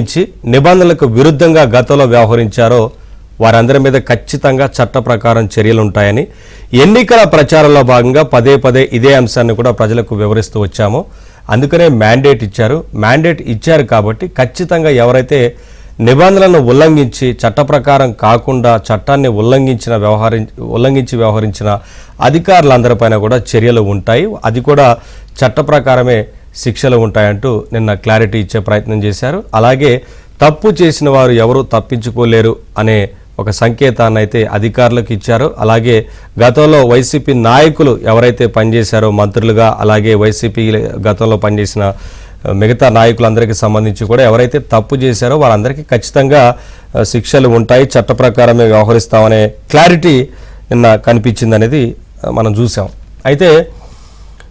ఉల్లంఘించి నిబంధనలకు విరుద్ధంగా గతంలో వ్యవహరించారో వారందరి మీద ఖచ్చితంగా చట్ట ప్రకారం చర్యలు ఉంటాయని ఎన్నికల ప్రచారంలో భాగంగా పదే పదే ఇదే అంశాన్ని కూడా ప్రజలకు వివరిస్తూ వచ్చాము. అందుకనే మ్యాండేట్ ఇచ్చారు కాబట్టి ఖచ్చితంగా ఎవరైతే నిబంధనలను ఉల్లంఘించి చట్ట ప్రకారం కాకుండా చట్టాన్ని ఉల్లంఘించి వ్యవహరించిన అధికారులందరిపైన కూడా చర్యలు ఉంటాయి. అది కూడా చట్ట ప్రకారమే శిక్షలు ఉంటాయంటూ నిన్న క్లారిటీ ఇచ్చే ప్రయత్నం చేశారు. అలాగే తప్పు చేసిన వారు ఎవరు తప్పించుకోలేరు అనే ఒక సంకేతాన్ని అయితే అధికారులకు ఇచ్చారు. అలాగే గతంలో వైసీపీ నాయకులు ఎవరైతే పనిచేశారో మంత్రులుగా, అలాగే వైసీపీ గతంలో పనిచేసిన మిగతా నాయకులందరికీ సంబంధించి కూడా ఎవరైతే తప్పు చేశారో వారందరికీ ఖచ్చితంగా శిక్షలు ఉంటాయి, చట్ట ప్రకారమే వ్యవహరిస్తామనే క్లారిటీ నిన్న కనిపించిందనేది మనం చూసాం. అయితే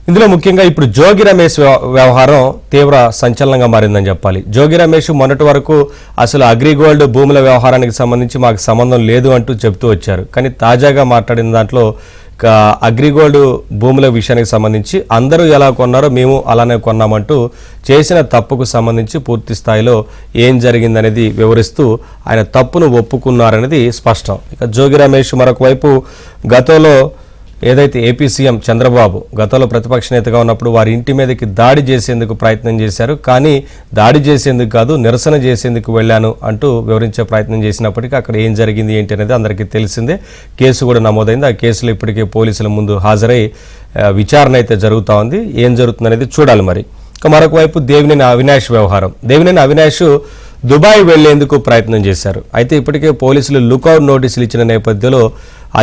ఇందులో ముఖ్యంగా ఇప్పుడు జోగి రమేష్ వ్యవహారం తీవ్ర సంచలనంగా మారిందని చెప్పాలి. జోగి రమేష్ మొన్నటి వరకు అసలు అగ్రిగోల్డ్ భూముల వ్యవహారానికి సంబంధించి మాకు సంబంధం లేదు అంటూ చెప్తూ వచ్చారు. కానీ తాజాగా మాట్లాడిన దాంట్లో అగ్రిగోల్డ్ భూముల విషయానికి సంబంధించి అందరూ ఎలా కొన్నారో మేము అలానే కొన్నామంటూ చేసిన తప్పుకు సంబంధించి పూర్తి స్థాయిలో ఏం జరిగిందనేది వివరిస్తూ ఆయన తప్పును ఒప్పుకున్నారనేది స్పష్టం. ఇక జోగి రమేష్ మరొక వైపు గతంలో ఏదైతే ఏపీ సీఎం చంద్రబాబు గతంలో ప్రతిపక్ష నేతగా ఉన్నప్పుడు వారి ఇంటి మీదకి దాడి చేసేందుకు ప్రయత్నం చేశారు. కానీ దాడి చేసేందుకు కాదు, నిరసన చేసేందుకు వెళ్ళాను అంటూ వివరించే ప్రయత్నం చేసినప్పటికీ అక్కడ ఏం జరిగింది ఏంటి అనేది అందరికీ తెలిసిందే. కేసు కూడా నమోదైంది. ఆ కేసులో ఇప్పటికే పోలీసుల ముందు హాజరై విచారణ అయితే జరుగుతూ ఉంది. ఏం జరుగుతుందనేది చూడాలి. మరి ఇక మరొక వైపు దేవినేని అవినాష్ వ్యవహారం. దేవినేని అవినాష్ దుబాయ్ వెళ్లేందుకు ప్రయత్నం చేశారు. అయితే ఇప్పటికే పోలీసులు లుకౌట్ నోటీసులు ఇచ్చిన నేపథ్యంలో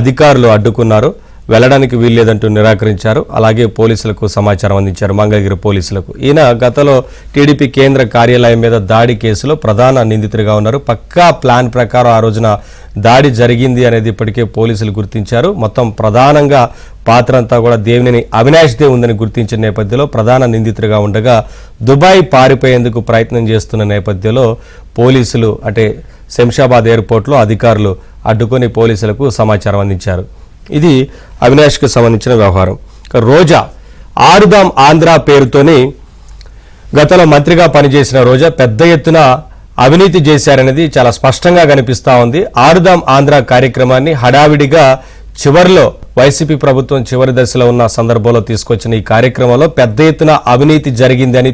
అధికారులు అడ్డుకున్నారు. వెళ్లడానికి వీల్లేదంటూ నిరాకరించారు. అలాగే పోలీసులకు సమాచారం అందించారు, మంగళగిరి పోలీసులకు. ఈయన గతంలో టీడీపీ కేంద్ర కార్యాలయం మీద దాడి కేసులో ప్రధాన నిందితుడిగా ఉన్నారు. పక్కా ప్లాన్ ప్రకారం ఆ రోజున దాడి జరిగింది అనేది ఇప్పటికే పోలీసులు గుర్తించారు. మొత్తం ప్రధానంగా పాత్ర అంతా కూడా దేవినేని అవినాష్దే ఉందని గుర్తించిన నేపథ్యంలో ప్రధాన నిందితుడిగా ఉండగా దుబాయ్ పారిపోయేందుకు ప్రయత్నం చేస్తున్న నేపథ్యంలో పోలీసులు అంటే శంషాబాద్ ఎయిర్పోర్ట్లో అధికారులు అడ్డుకొని పోలీసులకు సమాచారం అందించారు. ఇది అవినాష్కి సంబంధించిన వ్యవహారం. రోజా ఆరుదాం ఆంధ్ర పేరుతోని గతంలో మంత్రిగా పనిచేసిన రోజా పెద్ద ఎత్తున అవినీతి చేశారనేది చాలా స్పష్టంగా కనిపిస్తూ ఉంది. ఆరుదాం ఆంధ్ర కార్యక్రమాన్ని హడావిడిగా చివరిలో వైసీపీ ప్రభుత్వం చివరి దశలో ఉన్న సందర్భంలో తీసుకొచ్చిన ఈ కార్యక్రమంలో పెద్ద ఎత్తున అవినీతి జరిగిందని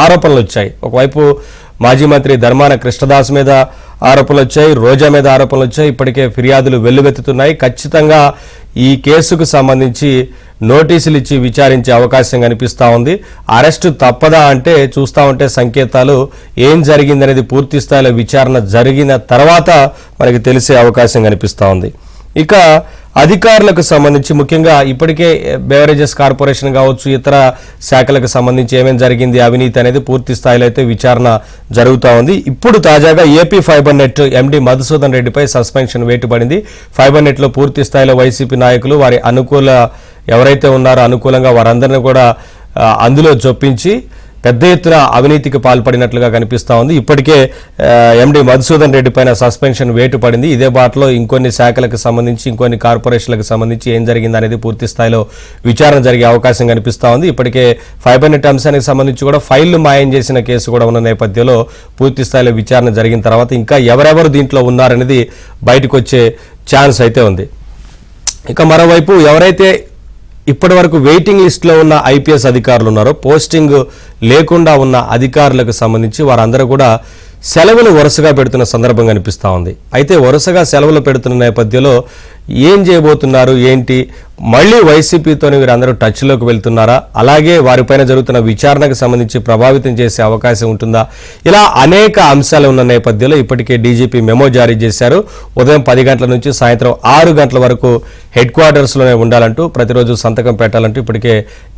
ఆరోపణలు వచ్చాయి. ఒకవైపు మాజీ మంత్రి ధర్మాన కృష్ణదాస్ మీద ఆరోపణలు వచ్చాయి, రోజా మీద ఆరోపణలు వచ్చాయి. ఇప్పటికే ఫిర్యాదులు వెల్లువెత్తుతున్నాయి. ఖచ్చితంగా ఈ కేసుకు సంబంధించి నోటీసులు ఇచ్చి విచారించే అవకాశం కనిపిస్తూ ఉంది. అరెస్టు తప్పదా అంటే చూస్తూ ఉంటే సంకేతాలు ఏం జరిగిందనేది పూర్తి స్థాయిలో విచారణ జరిగిన తర్వాత మనకి తెలిసే అవకాశం కనిపిస్తూ ఉంది. ఇక అధికారులకు సంబంధించి ముఖ్యంగా ఇప్పటికే బెవరేజెస్ కార్పొరేషన్ కావచ్చు, ఇతర శాఖలకు సంబంధించి ఏమేమి జరిగింది అవినీతి అనేది పూర్తి స్థాయిలో అయితే విచారణ జరుగుతూ ఉంది. ఇప్పుడు తాజాగా ఏపీ ఫైబర్ నెట్ ఎండి మధుసూదన్ రెడ్డిపై సస్పెన్షన్ వేటుపడింది. ఫైబర్ నెట్లో పూర్తి స్థాయిలో వైసీపీ నాయకులు వారి ఎవరైతే ఉన్నారో అనుకూలంగా వారందరినీ కూడా అందులో చొప్పించి పెద్ద ఎత్తున అవినీతికి పాల్పడినట్లుగా కనిపిస్తూ ఉంది. ఇప్పటికే ఎండి మధుసూదన్ రెడ్డి పైన సస్పెన్షన్ వేటు పడింది. ఇదే బాటలో ఇంకొన్ని శాఖలకు సంబంధించి ఇంకొన్ని కార్పొరేషన్లకు సంబంధించి ఏం జరిగింది అనేది పూర్తి స్థాయిలో విచారణ జరిగే అవకాశం కనిపిస్తూ ఉంది. ఇప్పటికే ఫైబర్ నెట్ అంశానికి సంబంధించి కూడా ఫైళ్లు మాయం చేసిన కేసు కూడా ఉన్న నేపథ్యంలో పూర్తి స్థాయిలో విచారణ జరిగిన తర్వాత ఇంకా ఎవరెవరు దీంట్లో ఉన్నారనేది బయటకు వచ్చే ఛాన్స్ అయితే ఉంది. ఇక మరోవైపు ఎవరైతే ఇప్పటి వరకు వెయిటింగ్ లిస్టులో ఉన్న ఐపీఎస్ అధికారులు ఉన్నారో, పోస్టింగ్ లేకుండా ఉన్న అధికారులకు సంబంధించి వారందరూ కూడా సెలవులు వరుసగా పెడుతున్న సందర్భం కనిపిస్తూ ఉంది. అయితే వరుసగా సెలవులు పెడుతున్న నేపథ్యంలో ఏం చేయబోతున్నారు ఏంటి, మళ్ళీ వైసీపీతో వీరందరూ టచ్లోకి వెళ్తున్నారా, అలాగే వారిపైన జరుగుతున్న విచారణకు సంబంధించి ప్రభావితం చేసే అవకాశం ఉంటుందా, ఇలా అనేక అంశాలు ఉన్న నేపథ్యంలో ఇప్పటికే డీజీపీ మెమో జారీ చేశారు. ఉదయం 10 గంటల నుంచి సాయంత్రం 6 గంటల వరకు హెడ్ క్వార్టర్స్లోనే ఉండాలంటూ, ప్రతిరోజు సంతకం పెట్టాలంటూ ఇప్పటికే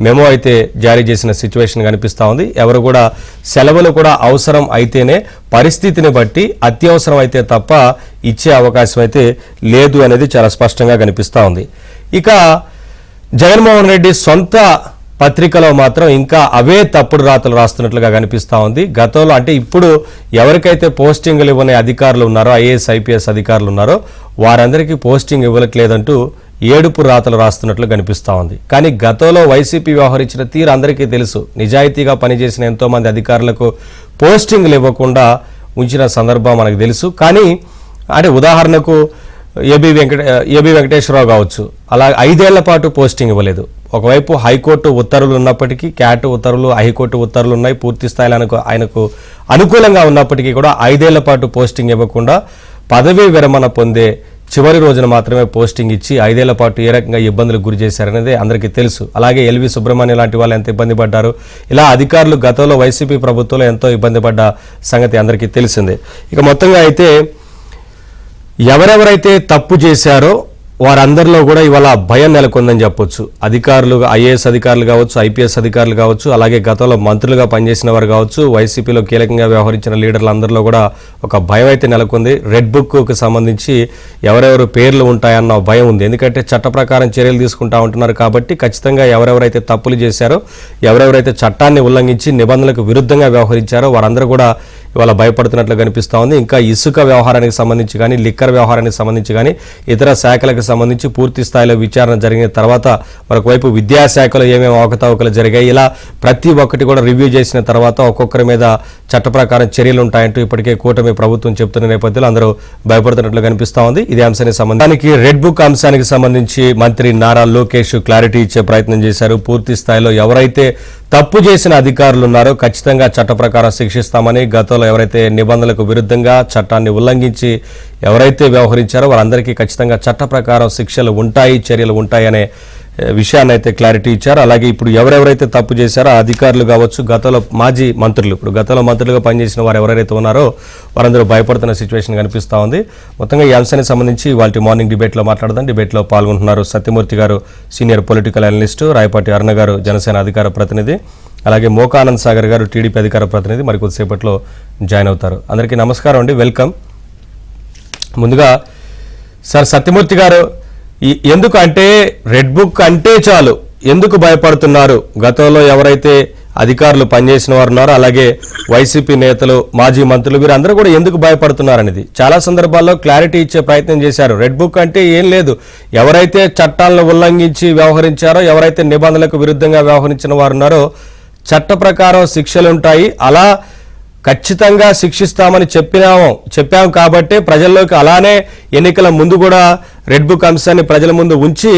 మెమో అయితే జారీ చేసిన సిచ్యువేషన్ కనిపిస్తూ ఉంది. ఎవరు కూడా సెలవులు కూడా అవసరం అయితేనే, పరిస్థితిని బట్టి అత్యవసరం అయితే తప్ప ఇచ్చే అవకాశం అయితే లేదు అనేది చాలా స్పష్టంగా కనిపిస్తూ ఉంది. ఇక జగన్మోహన్ రెడ్డి సొంత పత్రికలో మాత్రం ఇంకా అవే తప్పుడు రాతలు రాస్తున్నట్లుగా కనిపిస్తూ ఉంది. గతంలో అంటే ఇప్పుడు ఎవరికైతే పోస్టింగ్లు ఇవ్వని అధికారులు ఉన్నారో, ఐఏఎస్ ఐపీఎస్ అధికారులు ఉన్నారో వారందరికీ పోస్టింగ్ ఇవ్వట్లేదంటూ ఏడుపు రాతలు రాస్తున్నట్లు కనిపిస్తూ ఉంది. కానీ గతంలో వైసీపీ వ్యవహరించిన తీరు అందరికీ తెలుసు. నిజాయితీగా పనిచేసిన ఎంతోమంది అధికారులకు పోస్టింగ్లు ఇవ్వకుండా ఉంచిన సందర్భం మనకు తెలుసు. కానీ అంటే ఉదాహరణకు ఏబి వెంకటేశ్వరరావు కావచ్చు, అలా 5 ఏళ్ల పాటు పోస్టింగ్ ఇవ్వలేదు. ఒకవైపు హైకోర్టు ఉత్తర్వులు ఉన్నప్పటికీ, క్యాట్ ఉత్తర్వులు, హైకోర్టు ఉత్తర్వులు ఉన్నాయి, పూర్తి స్థాయిలో ఆయనకు అనుకూలంగా ఉన్నప్పటికీ కూడా 5 ఏళ్ల పాటు పోస్టింగ్ ఇవ్వకుండా పదవీ విరమణ పొందే చివరి రోజున మాత్రమే పోస్టింగ్ ఇచ్చి 5 ఏళ్ల పాటు ఏ రకంగా ఇబ్బందులకు గురి చేశారనేది అందరికీ తెలుసు. అలాగే ఎల్వి సుబ్రహ్మణ్యం లాంటి వాళ్ళు ఎంత ఇబ్బంది పడ్డారు, ఇలా అధికారులు గతంలో వైసీపీ ప్రభుత్వంలో ఎంతో ఇబ్బంది పడ్డ సంగతి అందరికీ తెలిసిందే. ఇక మొత్తంగా అయితే ఎవరెవరైతే తప్పు చేశారో వారందరిలో కూడా ఇవాళ భయం నెలకొందని చెప్పొచ్చు. అధికారులు, ఐఏఎస్ అధికారులు కావచ్చు, ఐపీఎస్ అధికారులు కావచ్చు, అలాగే గతంలో మంత్రులుగా పనిచేసిన వారు కావచ్చు, వైసీపీలో కీలకంగా వ్యవహరించిన లీడర్లు అందరిలో కూడా ఒక భయం అయితే నెలకొంది. రెడ్ బుక్కు సంబంధించి ఎవరెవరు పేర్లు ఉంటాయన్న భయం ఉంది. ఎందుకంటే చట్ట ప్రకారం చర్యలు తీసుకుంటా ఉంటున్నారు కాబట్టి ఖచ్చితంగా ఎవరెవరైతే తప్పులు చేశారో, ఎవరెవరైతే చట్టాన్ని ఉల్లంఘించి నిబంధనలకు విరుద్ధంగా వ్యవహరించారో వారందరూ కూడా ఇవాళ భయపడుతున్నట్లు కనిపిస్తూ ఉంది. ఇంకా ఇసుక వ్యవహారానికి సంబంధించి కానీ, లిక్కర్ వ్యవహారానికి సంబంధించి కానీ, ఇతర శాఖలకు సంబంధించి పూర్తి స్థాయిలో విచారణ జరిగిన తర్వాత మరొకవైపు విద్యాశాఖలో ఏమేమి అవకతవకలు జరిగాయి, ఇలా ప్రతి ఒక్కటి కూడా రివ్యూ చేసిన తర్వాత ఒక్కొక్కరి మీద చట్ట ప్రకారం చర్యలు ఉంటాయంటూ ఇప్పటికే కూటమి ప్రభుత్వం చెప్తున్న నేపథ్యంలో అందరూ భయపడుతున్నట్లు కనిపిస్తూ ఉంది. ఇదే అంశానికి సంబంధించి రెడ్ బుక్ అంశానికి సంబంధించి మంత్రి నారా లోకేష్ క్లారిటీ ఇచ్చే ప్రయత్నం చేశారు. పూర్తి స్థాయిలో ఎవరైతే తప్పు చేసిన అధికారులు ఉన్నారో ఖచ్చితంగా చట్ట ప్రకారం శిక్షిస్తామని, గతంలో ఎవరైతే నిబంధనలకు విరుద్ధంగా చట్టాన్ని ఉల్లంఘించి ఎవరైతే వ్యవహరించారో వారందరికీ ఖచ్చితంగా చట్ట ప్రకారం శిక్షలు ఉంటాయి, చర్యలు ఉంటాయి అనే విషయాన్ని అయితే క్లారిటీ ఇచ్చారు. అలాగే ఇప్పుడు ఎవరెవరైతే తప్పు చేశారో ఆ అధికారులు కావచ్చు, గతంలో మాజీ మంత్రులు, ఇప్పుడు గతంలో మంత్రులుగా పనిచేసిన వారు ఎవరైతే ఉన్నారో వారందరూ భయపడుతున్న సిచ్యువేషన్ కనిపిస్తూ ఉంది. మొత్తంగా ఈ అంశానికి సంబంధించి వాళ్ళ మార్నింగ్ డిబేట్లో మాట్లాడదాం. డిబేట్లో పాల్గొంటున్నారు సత్యమూర్తి గారు, సీనియర్ పొలిటికల్ అనలిస్టు, రాయపాటి అరుణ గారు, జనసేన అధికార ప్రతినిధి, అలాగే మోకానంద్ సాగర్ గారు, టీడీపీ అధికార ప్రతినిధి మరి కొద్దిసేపట్లో జాయిన్ అవుతారు. అందరికీ నమస్కారం అండి, వెల్కమ్. ముందుగా సార్ సత్యమూర్తి గారు, ఎందుకు అంటే రెడ్ బుక్ అంటే చాలు ఎందుకు భయపడుతున్నారు? గతంలో ఎవరైతే అధికారులు పనిచేసిన వారు ఉన్నారో, అలాగే వైసీపీ నేతలు, మాజీ మంత్రులు, వీరందరూ కూడా ఎందుకు భయపడుతున్నారు అనేది చాలా సందర్భాల్లో క్లారిటీ ఇచ్చే ప్రయత్నం చేశారు. రెడ్ బుక్ అంటే ఏం లేదు, ఎవరైతే చట్టాలను ఉల్లంఘించి వ్యవహరించారో, ఎవరైతే నిబంధనలకు విరుద్ధంగా వ్యవహరించిన వారు ఉన్నారో చట్ట ప్రకారం శిక్షలుంటాయి, అలా ఖచ్చితంగా శిక్షిస్తామని చెప్పాము కాబట్టి ప్రజల్లోకి అలానే ఎన్నికల ముందు కూడా రెడ్ బుక్ అంశాన్ని ప్రజల ముందు ఉంచి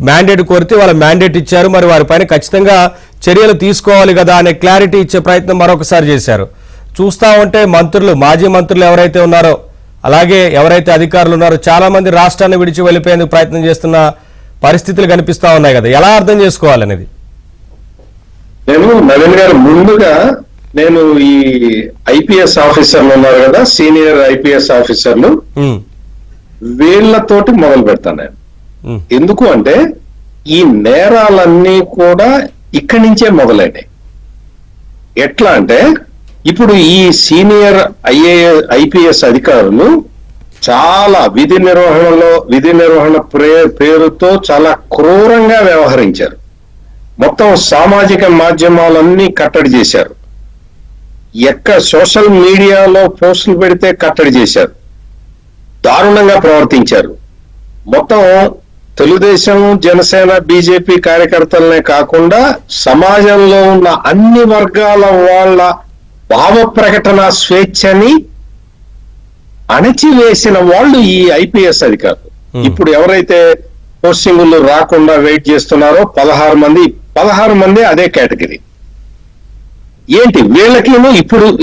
మ్యాండేట్ కోరితే వాళ్ళ మ్యాండేట్ ఇచ్చారు, మరి వారిపైన ఖచ్చితంగా చర్యలు తీసుకోవాలి కదా అనే క్లారిటీ ఇచ్చే ప్రయత్నం మరొకసారి చేశారు. చూస్తూ ఉంటే మంత్రులు, మాజీ మంత్రులు ఎవరైతే ఉన్నారో, అలాగే ఎవరైతే అధికారులు ఉన్నారో చాలా మంది రాష్ట్రాన్ని విడిచి వెళ్ళిపోయేందుకు ప్రయత్నం చేస్తున్న పరిస్థితులు కనిపిస్తూ ఉన్నాయి కదా, ఎలా అర్థం చేసుకోవాలనేది? నేను నవీన్ గారు, ముందుగా నేను ఈ ఐపీఎస్ ఆఫీసర్లు ఉన్నారు కదా, సీనియర్ ఐపీఎస్ ఆఫీసర్లు, వీళ్ళతోటి మొదలు పెడతాను నేను. ఎందుకు అంటే ఈ నేరాలన్నీ కూడా ఇక్కడి నుంచే మొదలైనాయి. ఎట్లా అంటే ఇప్పుడు ఈ సీనియర్ ఐపీఎస్ అధికారులు చాలా విధి నిర్వహణ పేరుతో చాలా క్రూరంగా వ్యవహరించారు. మొత్తం సామాజిక మాధ్యమాలన్నీ కట్టడి చేశారు. సోషల్ మీడియాలో పోస్టులు పెడితే కట్టడి చేశారు, దారుణంగా ప్రవర్తించారు. మొత్తం తెలుగుదేశం, జనసేన, బీజేపీ కార్యకర్తలనే కాకుండా సమాజంలో ఉన్న అన్ని వర్గాల వాళ్ళ భావ ప్రకటన స్వేచ్ఛని అణచివేసిన వాళ్ళు ఈ ఐపీఎస్ అధికారులు. ఇప్పుడు ఎవరైతే పోస్టింగులు రాకుండా వెయిట్ చేస్తున్నారో 16 మంది అదే కేటగిరీ. ఏంటి వీళ్ళకి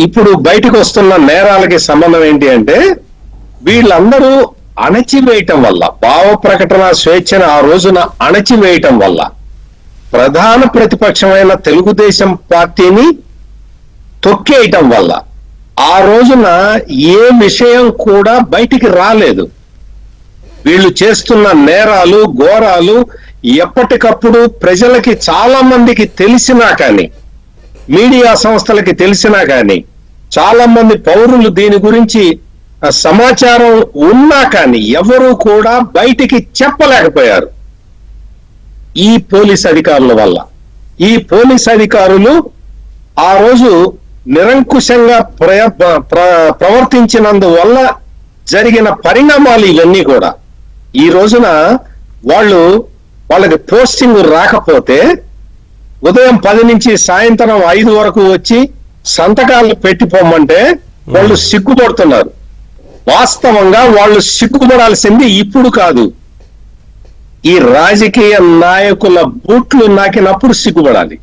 ఇప్పుడు బయటకు వస్తున్న నేరాలకి సంబంధం ఏంటి అంటే, వీళ్ళందరూ అణచివేయటం వల్ల, భావ ప్రకటన స్వేచ్ఛను ఆ రోజున అణచివేయటం వల్ల ప్రధాన ప్రతిపక్షమైన తెలుగుదేశం పార్టీని తొక్కేయటం వల్ల ఆ రోజున ఏ విషయం కూడా బయటికి రాలేదు. వీళ్ళు చేస్తున్న నేరాలు, ఘోరాలు ఎప్పటికప్పుడు ప్రజలకి చాలా మందికి తెలిసినా కానీ, మీడియా సంస్థలకి తెలిసినా కానీ, చాలా మంది పౌరులు దీని గురించి సమాచారం ఉన్నా కానీ ఎవరు కూడా బయటికి చెప్పలేకపోయారు ఈ పోలీస్ అధికారుల వల్ల. ఈ పోలీస్ అధికారులు ఆ రోజు నిరంకుశంగా ప్రవర్తించినందువల్ల జరిగిన పరిణామాలు ఇవన్నీ కూడా. ఈ రోజున వాళ్ళకి పోస్టింగ్ రాకపోతే ఉదయం 10 నుంచి సాయంత్రం 5 వరకు వచ్చి సంతకాలు పెట్టిపోమంటే వాళ్ళు సిగ్గుపడుతున్నారు. వాస్తవంగా వాళ్ళు సిగ్గుపడాల్సింది ఇప్పుడు కాదు, ఈ రాజకీయ నాయకుల బూట్లు నాకినప్పుడు సిగ్గుపడాలి.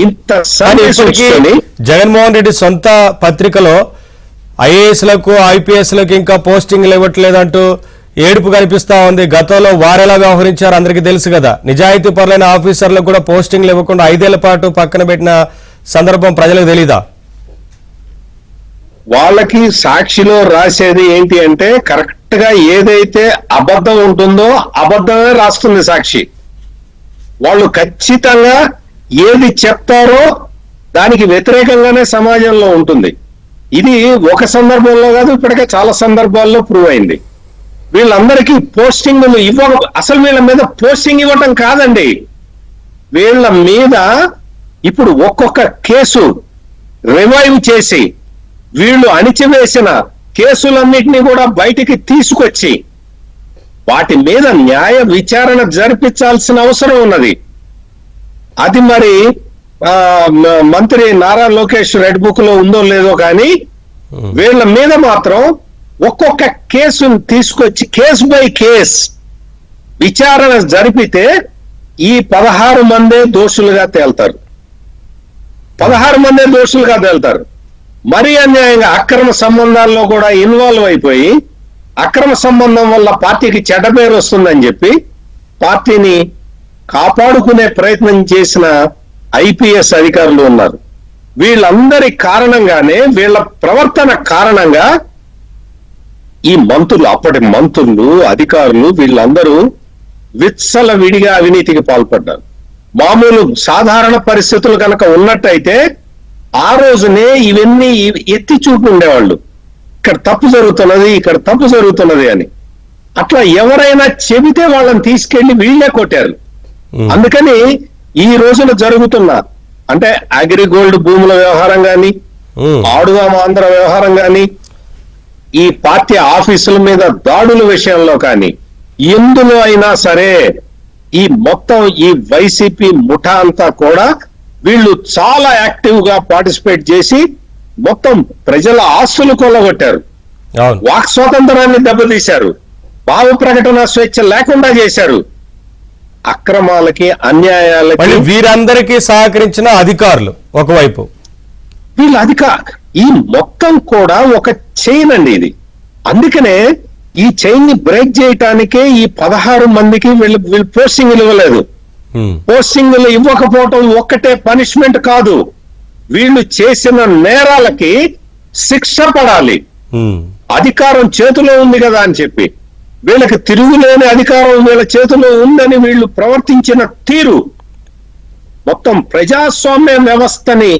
ఇంత జగన్మోహన్ రెడ్డి సొంత పత్రికలో ఐఏఎస్లకు ఐపీఎస్లకు ఇంకా పోస్టింగ్లు ఇవ్వట్లేదంటూ ఏడుపు కనిపిస్తా ఉంది. గతంలో వారెలా వ్యవహరించారు అందరికీ తెలుసు కదా. నిజాయితీ పరులైన ఆఫీసర్లకు కూడా పోస్టింగ్లు ఇవ్వకుండా 5 ఏళ్ల పాటు పక్కన పెట్టిన సందర్భం ప్రజలకు తెలీదా? వాళ్ళకి సాక్షిలో రాసేది ఏంటి అంటే కరెక్ట్ గా ఏదైతే అబద్ధం ఉంటుందో అబద్ధమే రాస్తుంది సాక్షి. వాళ్ళు ఖచ్చితంగా ఏది చెప్తారో దానికి వ్యతిరేకంగానే సమాజంలో ఉంటుంది. ఇది ఒక సందర్భంలో కాదు, ఇప్పటికే చాలా సందర్భాల్లో ప్రూవ్ అయింది. వీళ్ళందరికీ పోస్టింగ్లు అసలు వీళ్ళ మీద పోస్టింగ్ ఇవ్వటం కాదండి, వీళ్ళ మీద ఇప్పుడు ఒక్కొక్క కేసు రివైవ్ చేసి వీళ్ళు అణిచివేసిన కేసులన్నిటినీ కూడా బయటికి తీసుకొచ్చి వాటి మీద న్యాయ విచారణ జరిపించాల్సిన అవసరం ఉన్నది. అది మరి మంత్రి నారా లోకేష్ రెడ్ బుక్ లో ఉందో లేదో కానీ వీళ్ళ మీద మాత్రం ఒక్కొక్క కేసును తీసుకొచ్చి కేసు బై కేస్ విచారణ జరిపితే ఈ 16 మందే దోషులుగా తేల్తారు. 16 మందే దోషులుగా తేల్తారు. మరీ అన్యాయంగా అక్రమ సంబంధాల్లో కూడా ఇన్వాల్వ్ అయిపోయి అక్రమ సంబంధం వల్ల పార్టీకి చెడ్డ పేరు వస్తుందని చెప్పి పార్టీని కాపాడుకునే ప్రయత్నం చేసిన ఐపీఎస్ అధికారులు ఉన్నారు. వీళ్ళందరి కారణంగానే, వీళ్ళ ప్రవర్తన కారణంగా ఈ మంత్రులు, అప్పటి మంత్రులు, అధికారులు వీళ్ళందరూ విత్సల విడిగా అవినీతికి పాల్పడ్డారు. మామూలు సాధారణ పరిస్థితులు కనుక ఉన్నట్టయితే ఆ రోజునే ఇవన్నీ ఎత్తి చూపి ఉండేవాళ్ళు, ఇక్కడ తప్పు జరుగుతున్నది, ఇక్కడ తప్పు జరుగుతున్నది అని. అట్లా ఎవరైనా చెబితే వాళ్ళని తీసుకెళ్లి వీళ్ళే కొట్టారు. అందుకని ఈ రోజున జరుగుతున్న అంటే అగ్రిగోల్డ్ భూముల వ్యవహారం కానీ, ఆడుదాం ఆంధ్ర వ్యవహారం కానీ, ఈ పార్టీ ఆఫీసుల మీద దాడుల విషయంలో కానీ, ఎందులో అయినా సరే ఈ మొత్తం ఈ వైసీపీ ముఠా అంతా కూడా వీళ్ళు చాలా యాక్టివ్ గా పార్టిసిపేట్ చేసి మొత్తం ప్రజల ఆస్తులు కొల్లగొట్టారు, వాక్ స్వాతంత్రాన్ని దెబ్బతీశారు, భావ ప్రకటన స్వేచ్ఛ లేకుండా చేశారు. అక్రమాలకి, అన్యాయాలకి వీరందరికీ సహకరించిన అధికారులు ఒకవైపు, వీళ్ళ ఈ మొత్తం కూడా ఒక చైన్ అండి ఇది. అందుకనే ఈ చైన్ ని బ్రేక్ చేయటానికే ఈ 16 మందికి వీళ్ళు పోస్టింగ్లు ఇవ్వలేదు. పోస్టింగ్లు ఇవ్వకపోవటం ఒక్కటే పనిష్మెంట్ కాదు, వీళ్ళు చేసిన నేరాలకి శిక్ష పడాలి. అధికారం చేతిలో ఉంది కదా అని చెప్పి, వీళ్ళకి తిరుగులేని అధికారం వీళ్ళ చేతిలో ఉందని వీళ్ళు ప్రవర్తించిన తీరు మొత్తం ప్రజాస్వామ్య వ్యవస్థని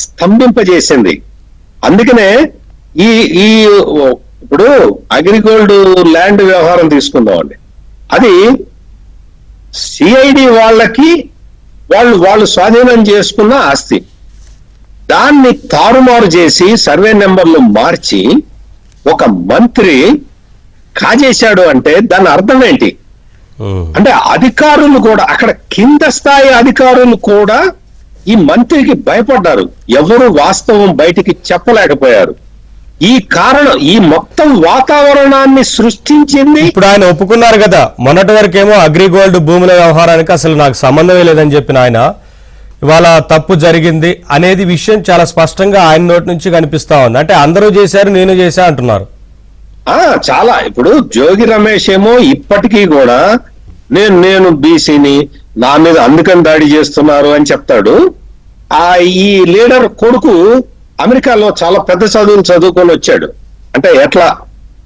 స్తంభింపజేసింది. అందుకనే ఈ ఈ ఇప్పుడు అగ్రిగోల్డ్ ల్యాండ్ వ్యవహారం తీసుకుందామండి. అది సిఐడి వాళ్ళకి వాళ్ళు స్వాధీనం చేసుకున్న ఆస్తి, దాన్ని తారుమారు చేసి సర్వే నెంబర్లు మార్చి ఒక మంత్రి కాజేశాడు అంటే దాని అర్థం ఏంటి? అంటే అధికారులు కూడా, అక్కడ కింద స్థాయి అధికారులు కూడా ఈ మంత్రికి భయపడ్డారు, ఎవరు వాస్తవం బయటికి చెప్పలేకపోయారు. ఈ కారణం ఈ మొత్తం వాతావరణాన్ని సృష్టించింది. ఇప్పుడు ఆయన ఒప్పుకున్నారు కదా, మొన్నటి వరకేమో అగ్రిగోల్డ్ భూముల వ్యవహారానికి అసలు నాకు సంబంధమే లేదని చెప్పిన ఆయన ఇవాళ తప్పు జరిగింది అనేది విషయం చాలా స్పష్టంగా ఆయన నోటి నుంచి కనిపిస్తా ఉంది. అంటే అందరూ చేశారు, నేను చేశా అంటున్నారు. చాలా ఇప్పుడు జోగి రమేష్ ఏమో ఇప్పటికీ కూడా నేను బీసీని, నా మీద అందుకని దాడి చేస్తున్నారు అని చెప్తాడు. ఈ లీడర్ కొడుకు అమెరికాలో చాలా పెద్ద చదువులు చదువుకొని వచ్చాడు, అంటే ఎట్లా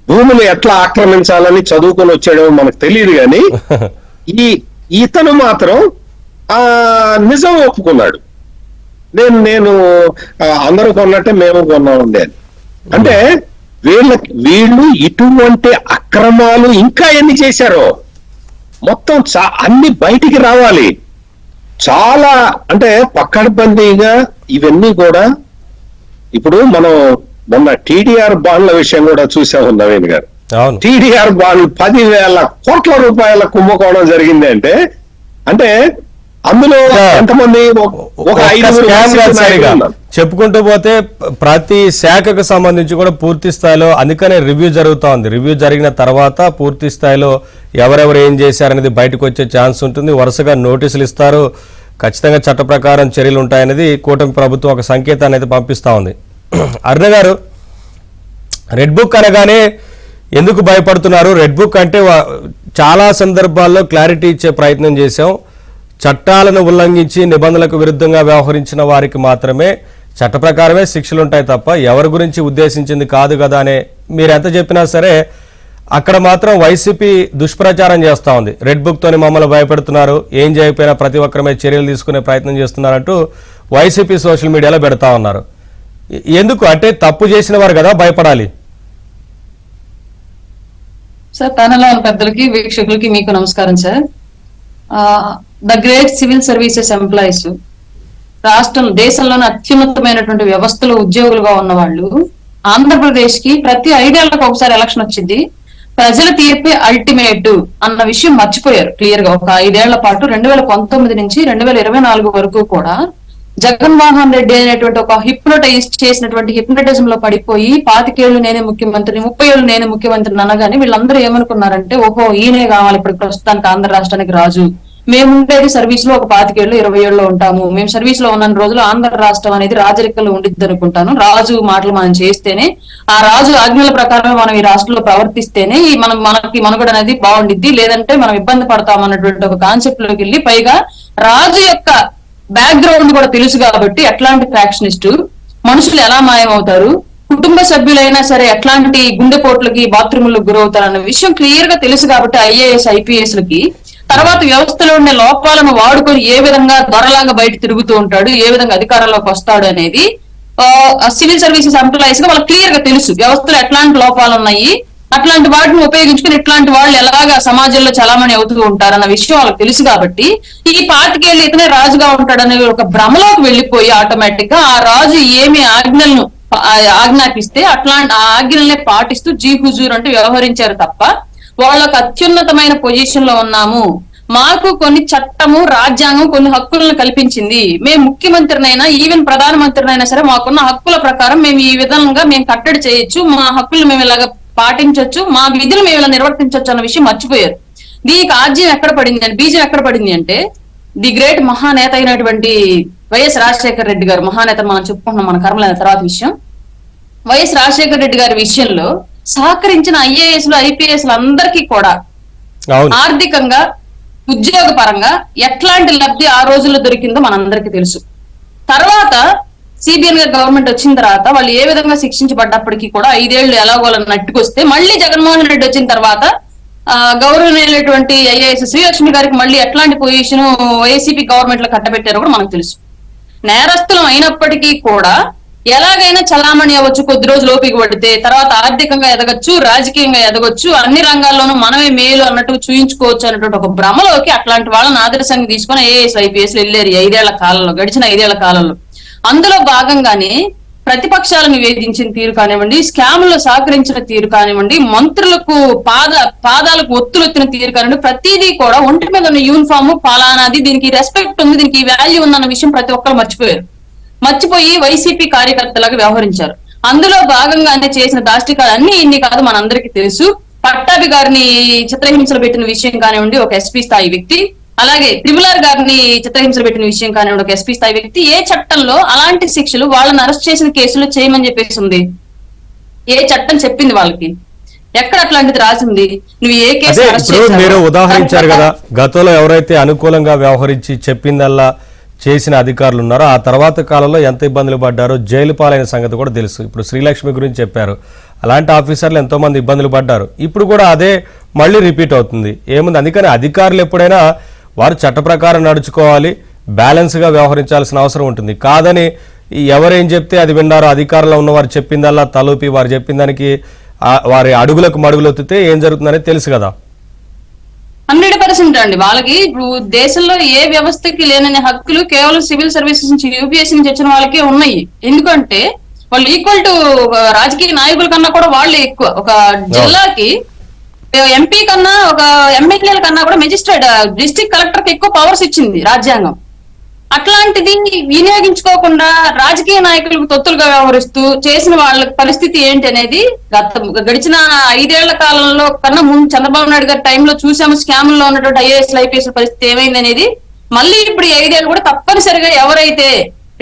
భూములు ఎట్లా ఆక్రమించాలని చదువుకొని వచ్చాడో మనకు తెలియదు కానీ ఇతను మాత్రం నిజం ఒప్పుకున్నాడు. నేను అందరూ కొన్నట్టే మేము కొన్నామండి అని. అంటే వీళ్ళు ఇటువంటి అక్రమాలు ఇంకా ఎన్ని చేశారో మొత్తం అన్ని బయటికి రావాలి. చాలా అంటే పక్కడబందీగా ఇవన్నీ కూడా. ఇప్పుడు మనం మొన్న టీడీఆర్ బాండ్ల విషయం కూడా చూసాము నవీన్ గారు. టీడీఆర్ బాండ్లు 10,000 కోట్ల రూపాయల కుంభకోణం జరిగింది అంటే అందులో ఎంతమంది ఒక చెప్పుకుంటూ పోతే ప్రతి శాఖకు సంబంధించి కూడా పూర్తి స్థాయిలో అందుకనే రివ్యూ జరుగుతూ ఉంది. రివ్యూ జరిగిన తర్వాత పూర్తి స్థాయిలో ఎవరెవరు ఏం చేశారనేది బయటకు వచ్చే ఛాన్స్ ఉంటుంది. వరుసగా నోటీసులు ఇస్తారు, ఖచ్చితంగా చట్ట ప్రకారం చర్యలు ఉంటాయనేది కూటమి ప్రభుత్వం ఒక సంకేతాన్ని అయితే పంపిస్తూ ఉంది. అరుణ గారు, రెడ్ బుక్ అనగానే ఎందుకు భయపడుతున్నారు? రెడ్ బుక్ అంటే చాలా సందర్భాల్లో క్లారిటీ ఇచ్చే ప్రయత్నం చేశాం. చట్టాలను ఉల్లంఘించి నిబంధనలకు విరుద్ధంగా వ్యవహరించిన వారికి మాత్రమే చట్ట ప్రకారమే శిక్షలు ఉంటాయి తప్ప ఎవరి గురించి ఉద్దేశించింది కాదు కదా అనే మీరు ఎంత చెప్పినా సరే అక్కడ మాత్రం వైసీపీ దుష్ప్రచారం చేస్తూ ఉంది. రెడ్ బుక్తోని మమ్మల్ని భయపెడుతున్నారు, ఏం చేయకపోయినా ప్రతి ఒక్కరి మీద చర్యలు తీసుకునే ప్రయత్నం చేస్తున్నారంటూ వైసీపీ సోషల్ మీడియాలో పెడతా ఉన్నారు. ఎందుకు అంటే తప్పు చేసిన వారు కదా భయపడాలి. సార్, ప్యానెల్ పెద్దలకి వీక్షకులకి మీకు నమస్కారం sir. The great civil services employees దేశంలోని అత్యున్నతమైనటువంటి వ్యవస్థలో ఉద్యోగులుగా ఉన్న వాళ్ళు ఆంధ్రప్రదేశ్ కి ప్రతి 5 ఏళ్లకు ఒకసారి ఎలక్షన్ వచ్చింది. ప్రజల తీర్పే అల్టిమేట్ అన్న విషయం మర్చిపోయారు క్లియర్ గా. ఒక 5 ఏళ్ల పాటు 2019 నుంచి 2024 వరకు కూడా జగన్మోహన్ రెడ్డి అనేటువంటి ఒక హిప్నోటైజ్ చేసినటువంటి హిప్నోటిజం లో పడిపోయి 25 ఏళ్లు నేనే ముఖ్యమంత్రిని, 30 ఏళ్లు నేనే ముఖ్యమంత్రిని అనగానే వీళ్ళందరూ ఏమనుకున్నారంటే, ఓహో ఈయనే కావాలి ఇప్పుడు ప్రస్తుతానికి ఆంధ్ర రాష్ట్రానికి రాజు, మేము ఉండేది సర్వీస్ లో ఒక 25 ఏళ్ళు 20 ఏళ్ళు ఉంటాము, మేము సర్వీస్ లో ఉన్న రోజులు ఆంధ్ర రాష్ట్రం అనేది రాజరికల్లో ఉండిద్ది అనుకుంటాను. రాజు మాటలు మనం చేస్తేనే, ఆ రాజు ఆజ్ఞల ప్రకారమే మనం ఈ రాష్ట్రంలో ప్రవర్తిస్తేనే మనకి మనుగడ అనేది బాగుండిద్ది, లేదంటే మనం ఇబ్బంది పడతాం అన్నటువంటి ఒక కాన్సెప్ట్ లోకి వెళ్ళి, పైగా రాజు యొక్క బ్యాక్గ్రౌండ్ కూడా తెలుసు కాబట్టి ఎట్లాంటి ఫ్యాక్షనిస్ట్ మనుషులు ఎలా మాయమవుతారు, కుటుంబ సభ్యులైనా సరే ఎట్లాంటి గుండెపోట్లకి బాత్రూములకు గురవుతారు అన్న విషయం క్లియర్ గా తెలుసు కాబట్టి ఐఏఎస్ ఐపీఎస్ లకి తర్వాత వ్యవస్థలో ఉండే లోపాలను వాడుకొని ఏ విధంగా దొరలాగా బయట తిరుగుతూ ఉంటాడు, ఏ విధంగా అధికారంలోకి వస్తాడు అనేది సివిల్ సర్వీసెస్ ఎంప్లాయీస్ గా వాళ్ళకి క్లియర్ గా తెలుసు. వ్యవస్థలో ఎట్లాంటి లోపాలు ఉన్నాయి, అట్లాంటి వాటిని ఉపయోగించుకుని ఇట్లాంటి వాళ్ళు ఎలాగా సమాజంలో చలామణి అవుతూ ఉంటారన్న విషయం వాళ్ళకి తెలుసు కాబట్టి ఈ 25 ఏళ్ళు ఇతనే రాజుగా ఉంటాడనే ఒక భ్రమలోకి వెళ్లిపోయి ఆటోమేటిక్ గా ఆ రాజు ఏమి ఆజ్ఞలను ఆజ్ఞాపిస్తే అట్లాంటి ఆ ఆజ్ఞలనే పాటిస్తూ జీ హుజూర్ అంటూ వ్యవహరించారు తప్ప వాళ్ళకు అత్యున్నతమైన పొజిషన్ లో ఉన్నాము, మాకు కొన్ని చట్టము రాజ్యాంగం కొన్ని హక్కులను కల్పించింది, మేము ముఖ్యమంత్రినైనా ఈవెన్ ప్రధానమంత్రినైనా సరే మాకున్న హక్కుల ప్రకారం మేము ఈ విధంగా మేము కట్టడి చేయొచ్చు, మా హక్కులు మేము ఇలాగ పాటించవచ్చు, మా విధులు మేము ఇలా నిర్వర్తించవచ్చు అన్న విషయం మర్చిపోయారు. దీనికి ఆజ్యం ఎక్కడ పడింది అంటే, బీజం ఎక్కడ పడింది అంటే, ది గ్రేట్ మహానేత అయినటువంటి వైఎస్ రాజశేఖర రెడ్డి గారు, మహానేత మనం చెప్పుకుంటున్నాం మన కర్మలైన తర్వాత విషయం, వైఎస్ రాజశేఖర రెడ్డి గారి విషయంలో సహకరించిన ఐఏఎస్లు ఐపీఎస్లు అందరికీ కూడా ఆర్థికంగా ఉద్యోగ పరంగా ఎట్లాంటి లబ్ధి ఆ రోజుల్లో దొరికిందో మనందరికీ తెలుసు. తర్వాత సిబిఎన్ గారి గవర్నమెంట్ వచ్చిన తర్వాత వాళ్ళు ఏ విధంగా శిక్షించబడ్డప్పటికీ కూడా 5 ఏళ్లు ఎలాగోలని నట్టుకొస్తే మళ్ళీ జగన్మోహన్ రెడ్డి వచ్చిన తర్వాత గౌరవనీయులైనటువంటి ఐఏఎస్ శ్రీలక్ష్మి గారికి మళ్ళీ ఎట్లాంటి పొజిషన్ వైసీపీ గవర్నమెంట్ లో కట్టబెట్టారో కూడా మనకు తెలుసు. నేరస్తులం అయినప్పటికీ కూడా ఎలాగైనా చలామణి అవ్వచ్చు, కొద్ది రోజులు ఓపిక పడితే తర్వాత ఆర్థికంగా ఎదగచ్చు, రాజకీయంగా ఎదగొచ్చు, అన్ని రంగాల్లోనూ మనమే మేలు అన్నట్టు చూయించుకోవచ్చు అన్నటువంటి ఒక భ్రమలోకి అట్లాంటి వాళ్ళని ఆదర్శంగా తీసుకుని ఐఏఎస్ ఐపీఎస్ వెళ్ళారు 5 ఏళ్ల కాలంలో, గడిచిన 5 ఏళ్ల కాలంలో. అందులో భాగంగానే ప్రతిపక్షాలను వేధించిన తీరు కానివ్వండి, స్కాముల్లో సహకరించిన తీరు కానివ్వండి, మంత్రులకు పాదాలకు ఒత్తులొత్తిన తీరు కానివ్వండి, ప్రతిదీ కూడా ఒంటి మీద ఉన్న యూనిఫామ్ ఫలానాది, దీనికి రెస్పెక్ట్ ఉంది, దీనికి వాల్యూ ఉందన్న విషయం ప్రతి ఒక్కరు మర్చిపోయి వైసీపీ కార్యకర్తలాగా వ్యవహరించారు. అందులో భాగంగానే చేసిన దాష్టికాలు అన్ని ఇన్ని కాదు మనందరికీ తెలుసు. పట్టాభి గారిని చిత్రహింసలు పెట్టిన విషయం కానివ్వండి ఒక ఎస్పీ స్థాయి వ్యక్తి, అలాగే త్రిపులార్ గారిని చిత్రహింసలు పెట్టిన విషయం కానివ్వండి ఒక ఎస్పీ స్థాయి వ్యక్తి. ఏ చట్టంలో అలాంటి శిక్షలు వాళ్ళని అరెస్ట్ చేసిన కేసులు చేయమని చెప్పేసి ఉంది? ఏ చట్టం చెప్పింది వాళ్ళకి? ఎక్కడ అట్లాంటిది రాసింది? నువ్వు ఏ కేసు మీరు ఉదాహరించారు కదా, గతంలో ఎవరైతే అనుకూలంగా వ్యవహరించి చెప్పిందల్లా చేసిన అధికారులు ఉన్నారో ఆ తర్వాత కాలంలో ఎంత ఇబ్బందులు పడ్డారో జైలు పాలైన సంగతి కూడా తెలుసు. ఇప్పుడు శ్రీలక్ష్మి గురించి చెప్పారు, అలాంటి ఆఫీసర్లు ఎంతో మంది ఇబ్బందులు పడ్డారు. ఇప్పుడు కూడా అదే మళ్ళీ రిపీట్ అవుతుంది. ఏముంది, అందుకని అధికారులు ఎప్పుడైనా వారు చట్ట ప్రకారం నడుచుకోవాలి, బ్యాలెన్స్గా వ్యవహరించాల్సిన అవసరం ఉంటుంది. కాదని ఎవరేం చెప్తే అది విన్నారో, అధికారంలో ఉన్న వారు చెప్పిందల్లా తలూపి వారు చెప్పిన దానికి వారి అడుగులకు మడుగులు ఒత్తితే ఏం జరుగుతుందనేది తెలుసు కదా. 100% అండి. వాళ్ళకి ఇప్పుడు దేశంలో ఏ వ్యవస్థకి లేనని హక్కులు కేవలం సివిల్ సర్వీసెస్ నుంచి యూపీఎస్సీ నుంచి వచ్చిన వాళ్ళకే ఉన్నాయి. ఎందుకంటే వాళ్ళు ఈక్వల్ టు రాజకీయ నాయకుల కన్నా కూడా వాళ్ళే ఎక్కువ. ఒక జిల్లాకి ఎంపీ కన్నా ఒక ఎమ్మెల్యేల కన్నా కూడా మెజిస్ట్రేట్ డిస్ట్రిక్ట్ కలెక్టర్ కి ఎక్కువ పవర్స్ ఇచ్చింది రాజ్యాంగం. అట్లాంటిది వినియోగించుకోకుండా రాజకీయ నాయకులకు తొత్తులుగా వ్యవహరిస్తూ చేసిన వాళ్ళ పరిస్థితి ఏంటి అనేది గడిచిన 5 ఏళ్ల కాలంలో కన్నా ముందు చంద్రబాబు నాయుడు గారి టైంలో చూసాము. స్కామ్లో ఉన్నటువంటి ఐఏఎస్ ఐపీఎస్ పరిస్థితి ఏమైంది అనేది మళ్ళీ ఇప్పుడు 5 ఏళ్ళు కూడా తప్పనిసరిగా ఎవరైతే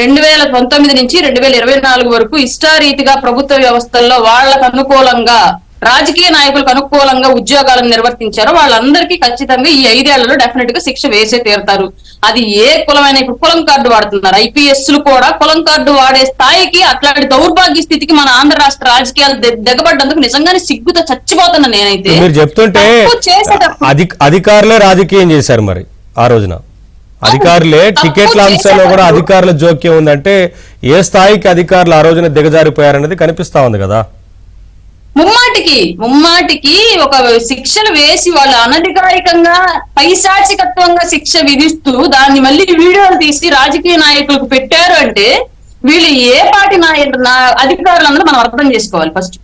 2019 నుంచి 2024 వరకు ఇష్టారీతిగా ప్రభుత్వ వ్యవస్థల్లో వాళ్ళకు అనుకూలంగా రాజకీయ నాయకులకు అనుకూలంగా ఉద్యోగాలను నిర్వర్తించారో వాళ్ళందరికీ ఖచ్చితంగా ఈ 5 ఏళ్లలో డెఫినెట్ గా శిక్ష వేసే తీరుతారు. అది ఏ కులమైన, ఇప్పుడు కులం కార్డు వాడుతున్నారు ఐపీఎస్లు కూడా, కులం కార్డు వాడే స్థాయికి అట్లాంటి దౌర్భాగ్య స్థితికి మన ఆంధ్ర రాష్ట్ర రాజకీయాలు దిగబడ్డందుకు నిజంగానే సిగ్గుతో చచ్చిపోతున్నా నేనైతే. మీరు చెప్తుంటే అధికారులే రాజకీయం చేశారు మరి ఆ రోజున. అధికారులే టికెట్ల అంశంలో కూడా అధికారుల జోక్యం ఉందంటే ఏ స్థాయికి అధికారులు ఆ రోజున దిగజారిపోయారనేది కనిపిస్తా ఉంది కదా. ముమ్మాటికి ఒక శిక్షలు వేసి వాళ్ళు అనధికారికంగా పైశాచికత్వంగా శిక్ష విధిస్తూ దాన్ని మళ్ళీ వీడియోలు తీసి రాజకీయ నాయకులకు పెట్టారు అంటే వీళ్ళు ఏ పార్టీ అధికారులందరూ మనం అర్థం చేసుకోవాలి ఫస్ట్.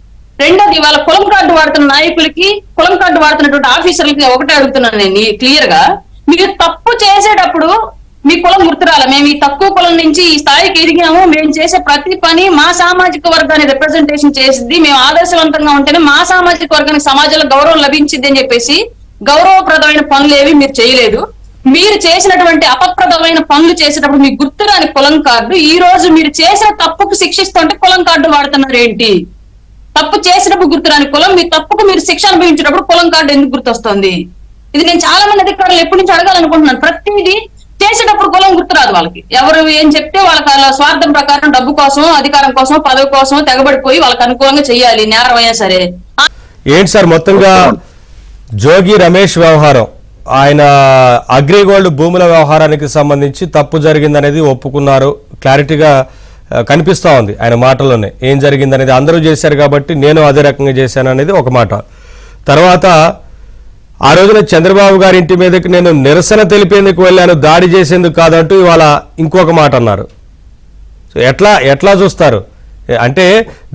రెండోది వాళ్ళ కులం కార్డు వాడుతున్న నాయకులకి, కులం కార్డు వాడుతున్నటువంటి ఆఫీసర్లకి ఒకటే అడుగుతున్నాను నేను క్లియర్ గా, మీరు తప్పు చేసేటప్పుడు మీ కులం గుర్తురాల, మేము ఈ తక్కువ కులం నుంచి ఈ స్థాయికి ఎదిగాము, మేము చేసే ప్రతి పని మా సామాజిక వర్గాన్ని రిప్రజెంటేషన్ చేసింది, మేము ఆదర్శవంతంగా ఉంటేనే మా సామాజిక వర్గానికి సమాజంలో గౌరవం లభించింది అని చెప్పేసి గౌరవప్రదమైన పనులు ఏవి మీరు చేయలేదు. మీరు చేసినటువంటి అపప్రదమైన పనులు చేసేటప్పుడు మీకు గుర్తురాని కులం కార్డు ఈ రోజు మీరు చేసిన తప్పుకు శిక్షిస్తుంటే కులం కార్డు వాడుతున్నారు ఏంటి? తప్పు చేసినప్పుడు గుర్తురాని కులం, మీ తప్పుకు మీరు శిక్ష అనుభవించేటప్పుడు కులం కార్డు ఎందుకు గుర్తొస్తుంది? ఇది నేను చాలా మంది అధికారులు ఎప్పటి నుంచి అడగాలనుకుంటున్నాను. ప్రతిదీ చేసేటప్పుడు కులం గుర్తురాదు వాళ్ళకి. ఎవరు ఏం చెప్తే వాళ్ళకి అలా స్వార్థం ప్రకారం డబ్బు కోసం, అధికారం కోసం, పదవి కోసం తెగబడిపోయి వాళ్ళకి అనుకూలంగా చెయ్యాలి, నేరమైనా సరే. ఏంటి సార్ మొత్తంగా జోగి రమేష్ వ్యవహారం, ఆయన అగ్రిగోల్డ్ భూముల వ్యవహారానికి సంబంధించి తప్పు జరిగిందనేది ఒప్పుకున్నారు, క్లారిటీగా కనిపిస్తా ఉంది ఆయన మాటల్లోనే. ఏం జరిగిందనేది అందరూ చేశారు కాబట్టి నేను అదే రకంగా చేశాను అనేది ఒక మాట. తర్వాత ఆ రోజున చంద్రబాబు గారి ఇంటి మీదకి నేను నిరసన తెలిపేందుకు వెళ్ళాను, దాడి చేసేందుకు కాదంటూ ఇవాళ ఇంకొక మాట అన్నారు. సో ఎట్లా చూస్తారు? అంటే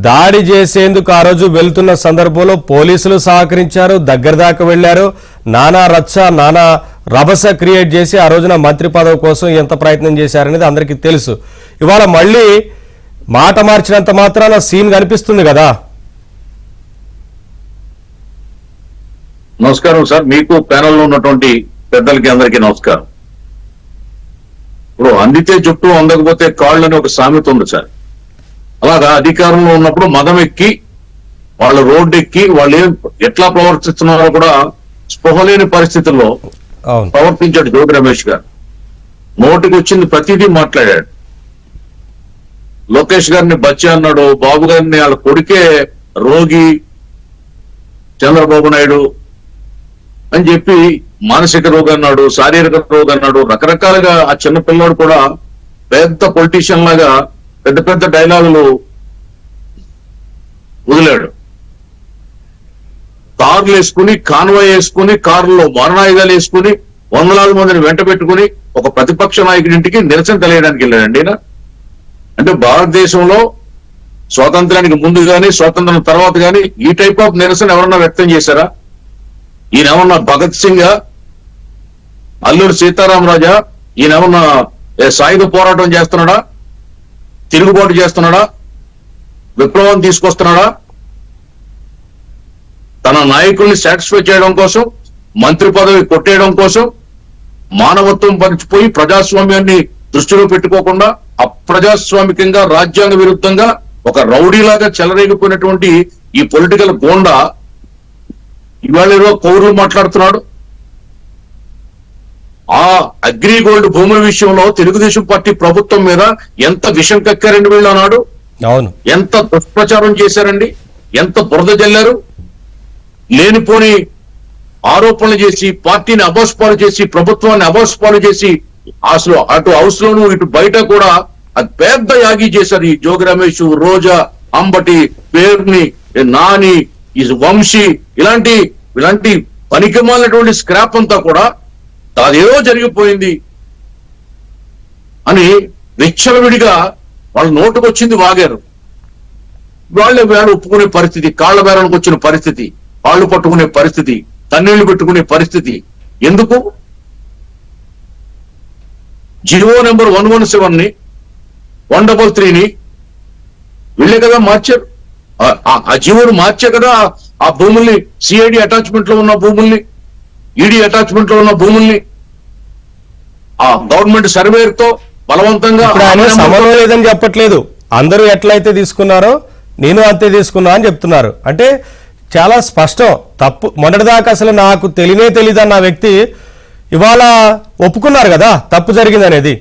దాడి చేసేందుకు ఆ రోజు వెళ్తున్న సందర్భంలో పోలీసులు సహకరించారు, దగ్గర దాకా వెళ్ళారు, నానా రచ్చ నానా రభస క్రియేట్ చేసి ఆ రోజున మంత్రి పదవి కోసం ఎంత ప్రయత్నం చేశారనేది అందరికీ తెలుసు. ఇవాళ మళ్ళీ మాట మార్చినంత మాత్రాన సీన్ కనిపిస్తుంది కదా. నమస్కారం సార్, మీకు ప్యానెల్లో ఉన్నటువంటి పెద్దలకి అందరికీ నమస్కారం. ఇప్పుడు అందితే చుట్టూ అందకపోతే కాళ్ళు అని ఒక సామెత ఉంది సార్. అలాగా అధికారంలో ఉన్నప్పుడు మదం ఎక్కి వాళ్ళు రోడ్డు ఎక్కి వాళ్ళు ఎట్లా ప్రవర్తిస్తున్నారో కూడా స్పృహ లేని పరిస్థితుల్లో ప్రవర్తించాడు జోగి రమేష్ గారు. నోటికి వచ్చింది ప్రతిదీ మాట్లాడాడు. లోకేష్ గారిని బచ్చి అన్నాడు, బాబు గారిని వాళ్ళ కొడుకే రోగి చంద్రబాబు నాయుడు అని చెప్పి మానసిక రోగం అన్నాడు, శారీరక రోగం అన్నాడు. రకరకాలుగా ఆ చిన్న పిల్లోడు కూడా పెద్ద పొలిటీషియన్ లాగా పెద్ద పెద్ద డైలాగులు వదిలాడు. కార్లు వేసుకుని, కాన్వాయ్ వేసుకుని, కారులో మారణాయుధాలు వేసుకుని, వందలాది మందిని వెంట పెట్టుకుని ఒక ప్రతిపక్ష నాయకుడింటికి నిరసన తెలియడానికి వెళ్ళాడండి ఈయన. అంటే భారతదేశంలో స్వాతంత్రానికి ముందు గాని స్వాతంత్రం తర్వాత గాని ఈ టైప్ ఆఫ్ నిరసన ఎవరన్నా వ్యక్తం చేశారా? ఈయనేమన్నా భగత్ సింగ్, అల్లూరి సీతారామరాజా? ఈయనేమన్నా సాయుధ పోరాటం చేస్తున్నాడా? తిరుగుబాటు చేస్తున్నాడా? విప్లవం తీసుకొస్తున్నాడా? తన నాయకుల్ని సాటిస్ఫై చేయడం కోసం, మంత్రి పదవి కొట్టేయడం కోసం మానవత్వం పరిచిపోయి ప్రజాస్వామ్యాన్ని దృష్టిలో పెట్టుకోకుండా అప్రజాస్వామికంగా రాజ్యాంగ విరుద్ధంగా ఒక రౌడీలాగా చెలరేగిపోయినటువంటి ఈ పొలిటికల్ గోండా ఇవాళ కౌరులు మాట్లాడుతున్నాడు. ఆ అగ్రిగోల్డ్ భూముల విషయంలో తెలుగుదేశం పార్టీ ప్రభుత్వం మీద ఎంత విషం కక్కారండి వీళ్ళు అన్నాడు. అవును, ఎంత దుష్ప్రచారం చేశారండి, ఎంత బురద జల్లారు. లేనిపోని ఆరోపణలు చేసి పార్టీని అబోస్పాలు చేసి ప్రభుత్వాన్ని అబోస్పాలు చేసి అసలు అటు హౌస్ లోను ఇటు బయట కూడా అది పెద్ద యాగి చేశారు. ఈ జోగి రమేష్, రోజా, అంబటి, పేర్ని, నాని, ఈ వంశీ ఇలాంటి పనికిమాలినటువంటి స్క్రాప్ అంతా కూడా అదేదో జరిగిపోయింది అని విచ్చలవిడిగా వాళ్ళ నోటుకు వచ్చింది వాగారు. వాళ్ళే వేళ ఒప్పుకునే పరిస్థితి, కాళ్ల బేరానికి వచ్చిన పరిస్థితి, కాళ్ళు పట్టుకునే పరిస్థితి, తన్నీళ్లు పెట్టుకునే పరిస్థితి. ఎందుకు? జివో నెంబర్ 117ని 133ని వీళ్ళే కదా మార్చారు. ఆ జివోను మార్చే కదా ఆ భూముల్ని, సిఐడి అటాచ్మెంట్ లో ఉన్న భూముల్ని, ఈడీ అటాచ్మెంట్ లో ఉన్న భూముల్ని ఆ గవర్నమెంట్ సర్వేర్ తో బలవంతంగా సమన్వయం లేదని చెప్పట్లేదు. అందరూ ఎట్లయితే తీసుకున్నారో నేను అంతే తీసుకున్నా అని చెప్తున్నారు. అంటే చాలా స్పష్టం. తప్పు మొన్నటిదాకా అసలు నాకు తెలియదన్న వ్యక్తి ఇవాళ ఒప్పుకున్నారు కదా తప్పు జరిగిందనేది.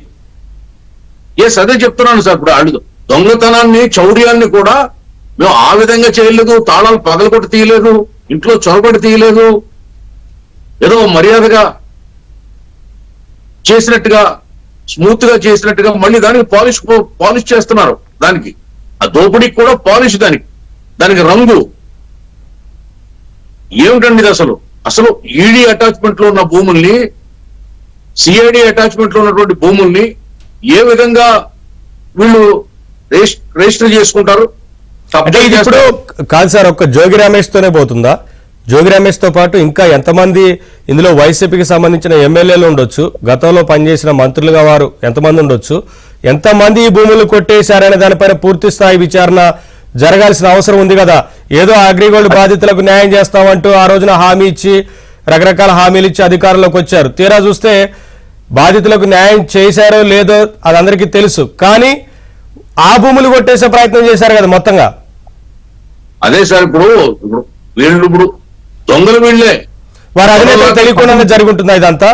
ఎస్, అదే చెప్తున్నాను సార్. ఇప్పుడు వాళ్ళు దొంగతనాన్ని, చౌర్యాన్ని కూడా మేము ఆ విధంగా చేయలేదు, తాళాలు పగలగొట్టి తీయలేదు, ఇంట్లో చొరబడి తీయలేదు, ఏదో మర్యాదగా చేసినట్టుగా, స్మూత్ గా చేసినట్టుగా మళ్ళీ దానికి పాలిష్ చేస్తున్నారు. దానికి ఆ దోపిడీకి కూడా పాలిష్, దానికి రంగు ఏమిటండి ఇది? అసలు ఈడీ అటాచ్మెంట్ లో ఉన్న భూముల్ని, సిఐడి అటాచ్మెంట్ లో ఉన్నటువంటి భూముల్ని ఏ విధంగా వీళ్ళు రిజిస్టర్ చేసుకుంటారు? అంటే ఇది ఇప్పుడు కాదు సార్, ఒక్క జోగి రమేష్ తోనే పోతుందా? జోగి రమేష్ తో పాటు ఇంకా ఎంతమంది ఇందులో వైసీపీకి సంబంధించిన ఎమ్మెల్యేలు ఉండొచ్చు, గతంలో పనిచేసిన మంత్రులుగా వారు ఎంతమంది ఉండొచ్చు, ఎంతమంది ఈ భూములు కొట్టేశారనే దానిపైన పూర్తి స్థాయి విచారణ జరగాల్సిన అవసరం ఉంది కదా. ఏదో అగ్రిగోల్డ్ బాధితులకు న్యాయం చేస్తామంటూ ఆ రోజున హామీ ఇచ్చి రకరకాల హామీలు ఇచ్చి అధికారంలోకి వచ్చారు. తీరా చూస్తే బాధితులకు న్యాయం చేశారో లేదో అది అందరికీ తెలుసు, కానీ ఆ భూములు కొట్టేసే ప్రయత్నం చేశారు కదా మొత్తంగా. అదే సార్, ఇప్పుడు దొంగలు వీళ్ళే. వారి అధినేతలు తెలియకుండా జరుగుతుందా ఇదంతా?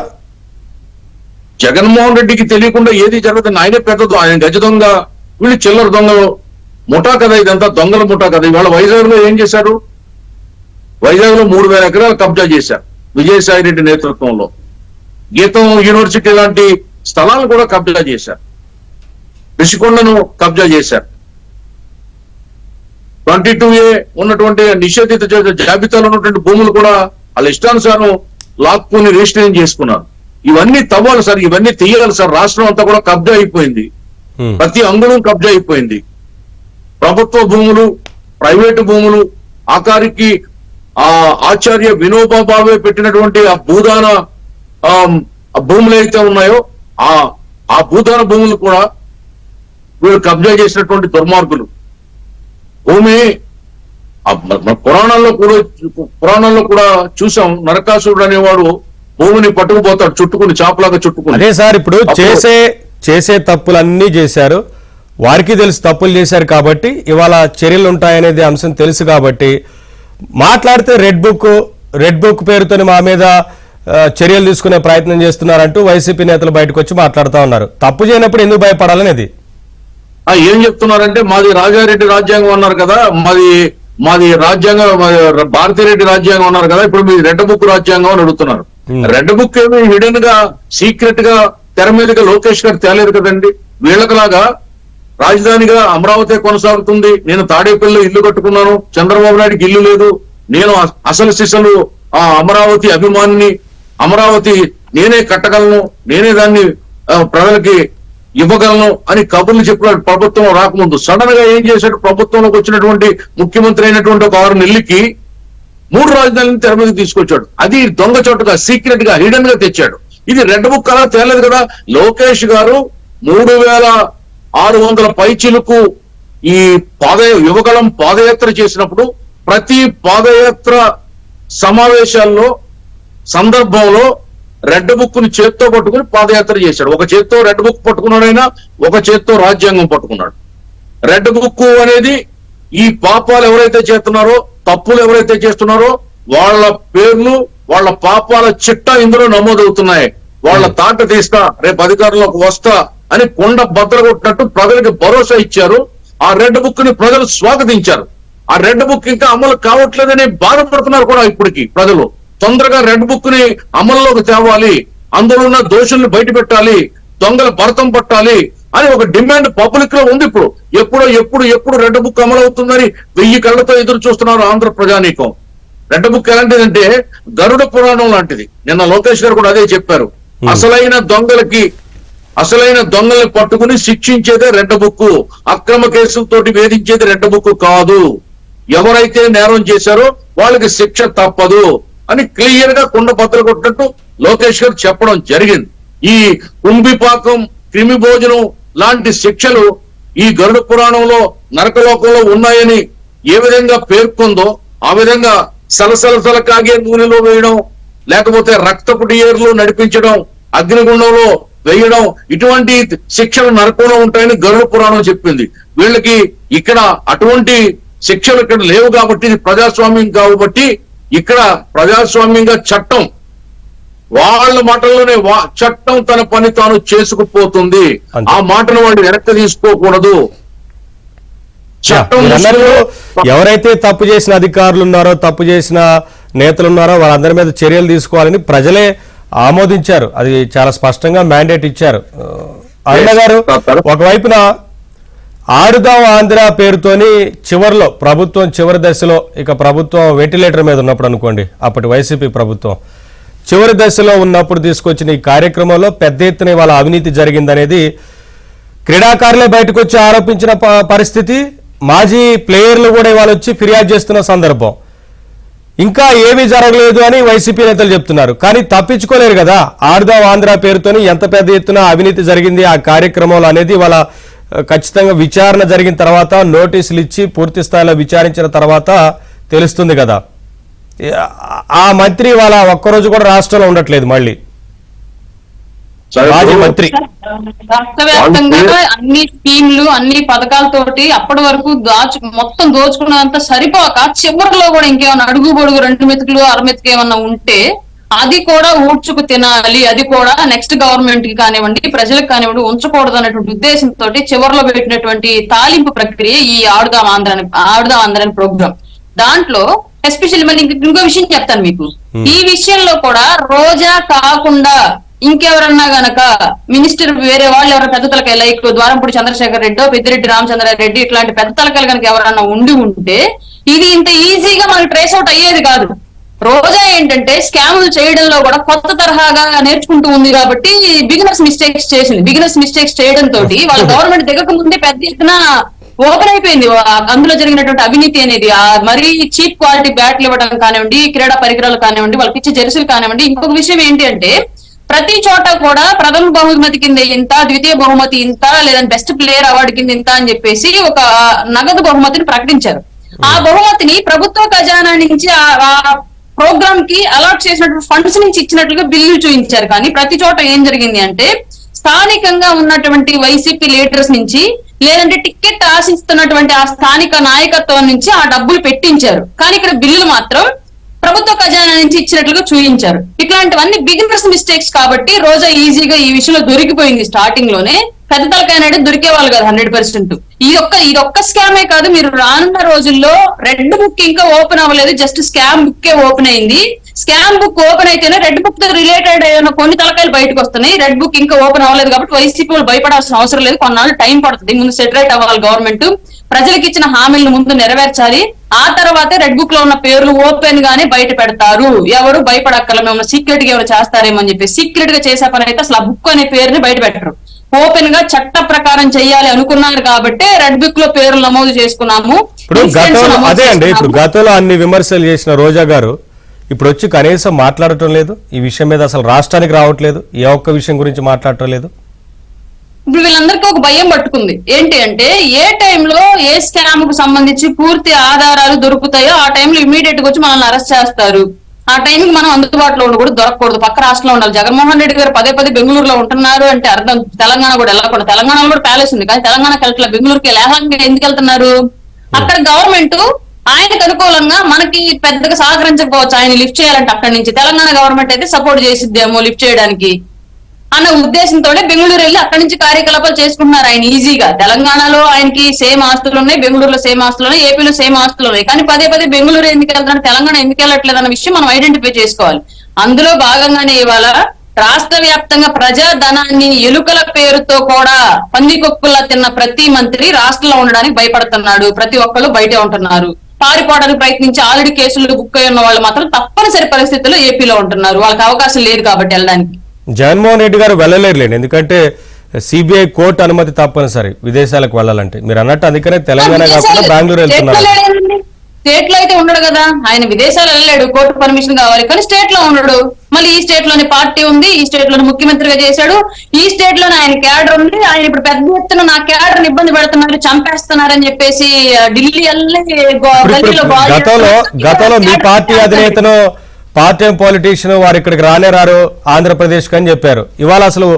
జగన్మోహన్ రెడ్డికి తెలియకుండా ఏది జరుగుతుంది? ఆయనే పెద్ద, ఆయన గజ దొంగ, వీళ్ళు చిల్లర దొంగలు. ముఠా కదా ఇదంతా, దొంగల ముఠా కదా. ఇవాళ వైజాగ్ లో ఏం చేశారు? వైజాగ్ లో 3,000 ఎకరాలు కబ్జా చేశారు విజయసాయి రెడ్డి నేతృత్వంలో. గీతం యూనివర్సిటీ లాంటి స్థలాలను కూడా కబ్జా చేశారు. రిషికొండను కబ్జా చేశారు. 22A ఉన్నటువంటి నిషేధిత జాబితాలో ఉన్నటువంటి భూములు కూడా వాళ్ళ ఇష్టానుసారం లాక్కుని రిజిస్ట్రేషన్ చేసుకున్నారు. ఇవన్నీ తవ్వాలి సార్, ఇవన్నీ తీయాలి సార్. రాష్ట్రం అంతా కూడా కబ్జా అయిపోయింది, ప్రతి అంగుళం కబ్జా అయిపోయింది. ప్రభుత్వ భూములు, ప్రైవేటు భూములు, ఆఖరికి ఆచార్య వినోబా భావే పెట్టినటువంటి ఆ భూదాన భూములు అయితే ఉన్నాయో ఆ భూదాన భూములు కూడా వీళ్ళు కబ్జా చేసినటువంటి దుర్మార్గులు. భూమి పురాణాల్లో కూడా చూసాం, నరకాసురుడు అనేవాడు భూమిని పట్టుకుపోతాడు చుట్టుకుని, చాపలాగా చుట్టుకుని. అదే సార్, ఇప్పుడు చేసే తప్పులన్నీ చేశారు, వారికి తెలుసు తప్పులు చేశారు కాబట్టి ఇవాళ చర్యలు ఉంటాయనేది అంశం తెలుసు కాబట్టి మాట్లాడితే రెడ్ బుక్ పేరుతోని మా మీద చర్యలు తీసుకునే ప్రయత్నం చేస్తున్నారంటూ వైసీపీ నేతలు బయటకు వచ్చి మాట్లాడుతూ ఉన్నారు. తప్పు చేయనప్పుడు ఎందుకు భయపడాలనేది ఏం చెప్తున్నారంటే, మాది రాజారెడ్డి రాజ్యాంగం అన్నారు కదా, మాది రాజ్యాంగం, భారతిరెడ్డి రాజ్యాంగం అన్నారు కదా, ఇప్పుడు మీది రెడ్ బుక్ రాజ్యాంగం అని అడుగుతున్నారు. రెడ్ బుక్ ఏమి హిడెన్ గా, సీక్రెట్ గా తెర మీదుగా లోకేష్ గారు తేలేరు కదండి. వీళ్ళకలాగా రాజధానిగా అమరావతి కొనసాగుతుంది, నేను తాడేపల్లిలో ఇల్లు కట్టుకున్నాను, చంద్రబాబు నాయుడికి ఇల్లు లేదు, నేను అసలు సిసలు ఆ అమరావతి అభిమానిని, అమరావతి నేనే కట్టగలను, నేనే దాన్ని ప్రజలకి ఇవ్వగలను అని కబుర్లు చెప్పినాడు ప్రభుత్వం రాకముందు. సడన్ గా ఏం చేశాడు? ప్రభుత్వంలోకి వచ్చినటువంటి ముఖ్యమంత్రి అయినటువంటి ఒక 6 నెలలకి 3 రాజధానులను తెర మీదకి తీసుకొచ్చాడు. అది దొంగ చోటుగా, సీక్రెట్ గా, హిడెన్ గా తెచ్చాడు. ఇది రెడ్ బుక్ కదా, తేలేదు కదా. లోకేష్ గారు 3,600 పైచిలకు ఈ యువగళం పాదయాత్ర చేసినప్పుడు ప్రతి పాదయాత్ర సమావేశాల్లో సందర్భంలో రెడ్ బుక్ ని చేత్తో పట్టుకుని పాదయాత్ర చేశాడు. ఒక చేత్తో రెడ్ బుక్ పట్టుకున్నాడైనా, ఒక చేత్తో రాజ్యాంగం పట్టుకున్నాడు. రెడ్ బుక్ అనేది ఈ పాపాలు ఎవరైతే చేస్తున్నారో, తప్పులు ఎవరైతే చేస్తున్నారో వాళ్ళ పేర్లు, వాళ్ళ పాపాల చిట్టా ఇందులో నమోదవుతున్నాయి. వాళ్ళ తాట తీస్తా, రేపు అధికారంలోకి వస్తా అని కొండ బద్దలు కొట్టినట్టు ప్రజలకు భరోసా ఇచ్చారు. ఆ రెడ్ బుక్ ని ప్రజలు స్వాగతించారు. ఆ రెడ్ బుక్ ఇంకా అమలు కావట్లేదని బాధపడుతున్నారు కూడా ఇప్పటికి ప్రజలు. తొందరగా రెడ్ బుక్ ని అమల్లోకి తేవాలి, అందులో ఉన్న దోషుల్ని బయట పెట్టాలి, దొంగల భరతం పట్టాలి అని ఒక డిమాండ్ పబ్లిక్ లో ఉంది. ఇప్పుడు ఎప్పుడు రెడ్ బుక్ అమలు అవుతుందని 1000 కళ్ళతో ఎదురు చూస్తున్నారు ఆంధ్ర ప్రజానీకం. రెడ్ బుక్ ఎలాంటిదంటే గరుడ పురాణం లాంటిది. నిన్న లోకేష్ గారు కూడా అదే చెప్పారు. అసలైన దొంగల్ని పట్టుకుని శిక్షించేదే రెడ్ బుక్, అక్రమ కేసులతోటి వేధించేది రెడ్ బుక్ కాదు. ఎవరైతే నేరం చేశారో వాళ్ళకి శిక్ష తప్పదు అని క్లియర్ గా కుండ బద్దలు కొట్టినట్టు లోకేష్ గారు చెప్పడం జరిగింది. ఈ కుంభిపాకం క్రిమి భోజనం లాంటి శిక్షలు ఈ గరుడ పురాణంలో నరకలోకంలో ఉన్నాయని ఏ విధంగా పేర్కొందో ఆ విధంగా సలసలసల కాగే నూనెలో వేయడం, లేకపోతే రక్తపు డియేర్లు నడిపించడం, అగ్నిగుండంలో వేయడం, ఇటువంటి శిక్షలు నరకంలో ఉంటాయని గరుడ పురాణం చెప్పింది. వీళ్ళకి ఇక్కడ అటువంటి శిక్షలు ఇక్కడ లేవు కాబట్టి ఇది ప్రజాస్వామ్యం కాబట్టి ఇక్కడ ప్రజాస్వామ్యంగా చట్టం వాళ్ళ మాటల్లోనే చట్టం తన పని తాను చేసుకుపోతుంది. ఆ మాటను వాళ్ళు వెనక్కి తీసుకోకూడదు. చట్టం ఎవరైతే తప్పు చేసిన అధికారులు ఉన్నారో, తప్పు చేసిన నేతలు ఉన్నారో వాళ్ళందరి మీద చర్యలు తీసుకోవాలని ప్రజలే ఆమోదించారు. అది చాలా స్పష్టంగా మ్యాండేట్ ఇచ్చారు. అరుణ గారు, ఒకవైపున ఆడుదాం ఆంధ్ర పేరుతోని చివరిలో ప్రభుత్వం చివరి దశలో, ఇక ప్రభుత్వం వెంటిలేటర్ మీద ఉన్నప్పుడు అనుకోండి, అప్పటి వైసీపీ ప్రభుత్వం చివరి దశలో ఉన్నప్పుడు తీసుకొచ్చిన ఈ కార్యక్రమంలో పెద్ద ఎత్తున వాళ్ళ అవినీతి జరిగిందనేది క్రీడాకారులే బయటకు వచ్చి ఆరోపించిన పరిస్థితి. మాజీ ప్లేయర్లు కూడా ఇవాళ వచ్చి ఫిర్యాదు చేస్తున్న సందర్భం. ఇంకా ఏమీ జరగలేదు అని వైసీపీ నేతలు చెప్తున్నారు. కానీ తప్పించుకోలేరు కదా, ఆడుదాం ఆంధ్ర పేరుతోని ఎంత పెద్ద ఎత్తున అవినీతి జరిగింది ఆ కార్యక్రమంలో అనేది వాళ్ళ ఖచ్చితంగా విచారణ జరిగిన తర్వాత, నోటీసులు ఇచ్చి పూర్తి స్థాయిలో విచారించిన తర్వాత తెలుస్తుంది కదా. ఆ మంత్రి వాళ్ళ ఒక్కరోజు కూడా రాష్ట్రంలో ఉండట్లేదు. మళ్ళీ మాజీ మంత్రి రాష్ట్ర వ్యాప్తంగా అన్ని స్కీమ్లు అన్ని పథకాలతోటి అప్పటి వరకు మొత్తం దోచుకున్నంత సరిపోక చివరిలో కూడా ఇంకేమన్నా అడుగు పొడుగు 2 మెతుకులు 6 మెతుకు ఏమన్నా ఉంటే అది కూడా ఊడ్చుకు తినాలి, అది కూడా నెక్స్ట్ గవర్నమెంట్ కి కానివ్వండి ప్రజలకు కానివ్వండి ఉంచకూడదు అనేటువంటి ఉద్దేశంతో చివరిలో పెట్టినటువంటి తాలింపు ప్రక్రియ ఈ ఆడుదాం ఆంధ్ర ప్రోగ్రామ్. దాంట్లో ఎస్పెషల్లీ మళ్ళీ ఇంకో విషయం చెప్తాను మీకు. ఈ విషయంలో కూడా రోజా కాకుండా ఇంకెవరన్నా గనక మినిస్టర్ వేరే వాళ్ళు ఎవరైనా పెద్ద తలకాయ లైక్ ద్వారంపూడి చంద్రశేఖర్ రెడ్డి, పెద్దిరెడ్డి రామచంద్రారెడ్డి ఇట్లాంటి పెద్ద తలకాయలు కనుక ఎవరన్నా ఉంటే ఇది ఇంత ఈజీగా మనకి ట్రేస్ అవుట్ అయ్యేది కాదు. రోజా ఏంటంటే స్కాములు చేయడంలో కూడా కొత్త తరహాగా నేర్చుకుంటూ ఉంది కాబట్టి బిగినర్స్ మిస్టేక్స్ చేసింది. బిగినర్స్ మిస్టేక్స్ చేయడం తోటి వాళ్ళ గవర్నమెంట్ దిగక ముందే పెద్ద ఎత్తున ఓపెన్ అయిపోయింది అందులో జరిగినటువంటి అవినీతి అనేది. మరీ చీప్ క్వాలిటీ బ్యాట్లు ఇవ్వడం కానివ్వండి, క్రీడా పరికరాలు కానివ్వండి, వాళ్ళకి ఇచ్చే జెర్సీలు కానివ్వండి. ఇంకొక విషయం ఏంటి అంటే ప్రతి చోట కూడా ప్రథమ బహుమతి కింద ఇంత, ద్వితీయ బహుమతి ఇంత, లేదంటే బెస్ట్ ప్లేయర్ అవార్డు కింద ఇంత అని చెప్పేసి ఒక నగదు బహుమతిని ప్రకటించారు. ఆ బహుమతిని ప్రభుత్వ ఖజానా నుంచి ఆ ప్రోగ్రామ్ కి అలాట్ చేసినటువంటి ఫండ్స్ నుంచి ఇచ్చినట్లుగా బిల్లు చూపించారు. కానీ ప్రతి చోట ఏం జరిగింది అంటే స్థానికంగా ఉన్నటువంటి వైసీపీ లీడర్స్ నుంచి లేదంటే టికెట్ ఆశిస్తున్నటువంటి ఆ స్థానిక నాయకత్వం నుంచి ఆ డబ్బులు పెట్టించారు. కానీ ఇక్కడ బిల్లులు మాత్రం ప్రభుత్వ ఖజానా నుంచి ఇచ్చినట్లుగా చూపించారు. ఇట్లాంటివన్నీ బిగినర్స్ మిస్టేక్స్ కాబట్టి రోజా ఈజీగా ఈ విషయంలో దొరికిపోయింది. స్టార్టింగ్ లోనే పెద్ద తలకాయనాడే దొరికేవాళ్ళు కాదు 100%. ఇదొక్క స్కామే కాదు, మీరు రానున్న రోజుల్లో రెడ్ బుక్ ఇంకా ఓపెన్ అవ్వలేదు, జస్ట్ స్కామ్ బుక్ ఓపెన్ అయింది. స్కామ్ బుక్ ఓపెన్ అయితేనే రెడ్ బుక్ తో రిలేటెడ్ అయిన కొన్ని తలకాయలు బయటకు వస్తున్నాయి. రెడ్ బుక్ ఇంకా ఓపెన్ అవ్వలేదు కాబట్టి వైసీపీ వాళ్ళు భయపడాల్సిన అవసరం లేదు. కొన్నాళ్ళు టైం పడుతుంది. ముందు సెటరేట్ అవ్వాలి గవర్నమెంట్, ప్రజలకు ఇచ్చిన హామీలను ముందు నెరవేర్చాలి. ఆ తర్వాతే రెడ్ బుక్ లో ఉన్న పేర్లు ఓపెన్ గానే బయట పెడతారు. ఎవరు భయపడక్కల మేము సీక్రెట్ గా ఎవరు చేస్తారేమో అని చెప్పి సీక్రెట్ గా చేసే పని అయితే అసలు ఆ బుక్ అనే పేరుని బయట పెట్టరు. ఓపెన్ గా చట్ట ప్రకారం చెయ్యాలి అనుకున్నారు కాబట్టి రెడ్ బుక్ లో పేర్లు నమోదు చేసుకున్నాము. ఇప్పుడు గతంలో అన్ని విమర్శలు చేసిన రోజా గారు ఇప్పుడు వచ్చి కనీసం మాట్లాడటం లేదు. ఈ విషయం మీద అసలు రాష్ట్రానికి రావట్లేదు, ఏ ఒక్క విషయం గురించి మాట్లాడటం లేదు. ఇప్పుడు వీళ్ళందరికీ ఒక భయం పట్టుకుంది. ఏంటి అంటే ఏ టైంలో ఏ స్కామ్ కు సంబంధించి పూర్తి ఆధారాలు దొరుకుతాయో ఆ టైంలో ఇమీడియట్ గా వచ్చి మనల్ని అరెస్ట్ చేస్తారు. ఆ టైంకి మనం అందుబాటులో ఉండకూడదు, దొరకకూడదు, పక్క రాష్ట్రంలో ఉండాలి. జగన్మోహన్ రెడ్డి గారు పదే బెంగళూరులో ఉంటున్నారు అంటే అర్థం తెలంగాణ కూడా వెళ్ళకుండా. తెలంగాణలో కూడా ప్యాలెస్ ఉంది కానీ తెలంగాణకి వెళ్ళట్లేదు, బెంగళూరుకి ఎందుకు వెళ్తున్నారు? అక్కడ గవర్నమెంట్ ఆయనకు అనుకూలంగా మనకి పెద్దగా సహకరించకపోవచ్చు ఆయన లిఫ్ట్ చేయాలంటే అక్కడి నుంచి. తెలంగాణ గవర్నమెంట్ అయితే సపోర్ట్ చేసిద్దేమో లిఫ్ట్ చేయడానికి అన్న ఉద్దేశంతోనే బెంగళూరు వెళ్ళి అక్కడి నుంచి కార్యకలాపాలు చేసుకుంటున్నారు ఆయన ఈజీగా. తెలంగాణలో ఆయనకి సేమ్ ఆస్తులు ఉన్నాయి, బెంగళూరులో సేమ్ ఆస్తులు ఉన్నాయి, ఏపీలో సేమ్ ఆస్తులు ఉన్నాయి. కానీ పదే బెంగళూరు ఎందుకు వెళ్తున్నాడు, తెలంగాణ ఎందుకు వెళ్ళట్లేదు అన్న విషయం మనం ఐడెంటిఫై చేసుకోవాలి. అందులో భాగంగానే ఇవాళ రాష్ట్ర వ్యాప్తంగా ప్రజా ధనాన్ని ఎలుకల పేరుతో కూడా పందికొక్కులా తిన్న ప్రతి మంత్రి రాష్ట్రంలో ఉండడానికి భయపడుతున్నాడు. ప్రతి ఒక్కళ్ళు బయటే ఉంటున్నారు. పారిపోవడానికి ప్రయత్నించి ఆల్రెడీ కేసులు బుక్ అయి ఉన్న వాళ్ళు మాత్రం తప్పనిసరి పరిస్థితుల్లో ఏపీలో ఉంటున్నారు. వాళ్ళకి అవకాశం లేదు కాబట్టి వెళ్ళడానికి. జగన్మోహన్ రెడ్డి గారు వెళ్ళలేరులేండి, ఎందుకంటే సిబిఐ కోర్టు అనుమతి తప్పనిసరి విదేశాలకు వెళ్ళాలంటే. మీరు అన్నట్టు అందుకనే తెలంగాణ కాకుండా బెంగళూరు వెళ్తున్నారు. స్టేట్ లో అయితే ఉండడు కదా, ఆయన విదేశాలు వెళ్ళాడు, కోర్టు పర్మిషన్ కావాలి, కానీ స్టేట్ లో ఉండడు. మళ్ళీ ఈ స్టేట్ లోని పార్టీ ఉంది, ఈ స్టేట్ లోని ముఖ్యమంత్రిగా చేశాడు, ఈ స్టేట్ లోనే ఆయన క్యాడర్ ఉంది. ఆయన ఇప్పుడు పెద్ద ఎత్తున నా క్యాడర్ ఇబ్బంది పెడుతున్నారు, చంపేస్తున్నారని చెప్పేసి ఢిల్లీ వెళ్ళి గల్లీలో గతంలో మీ పార్టీ అధినేతను పార్ట్ టైం పొలిటీషియన్ వారు ఇక్కడికి రానే రారు ఆంధ్రప్రదేశ్ అని చెప్పారు. ఇవాళ అసలు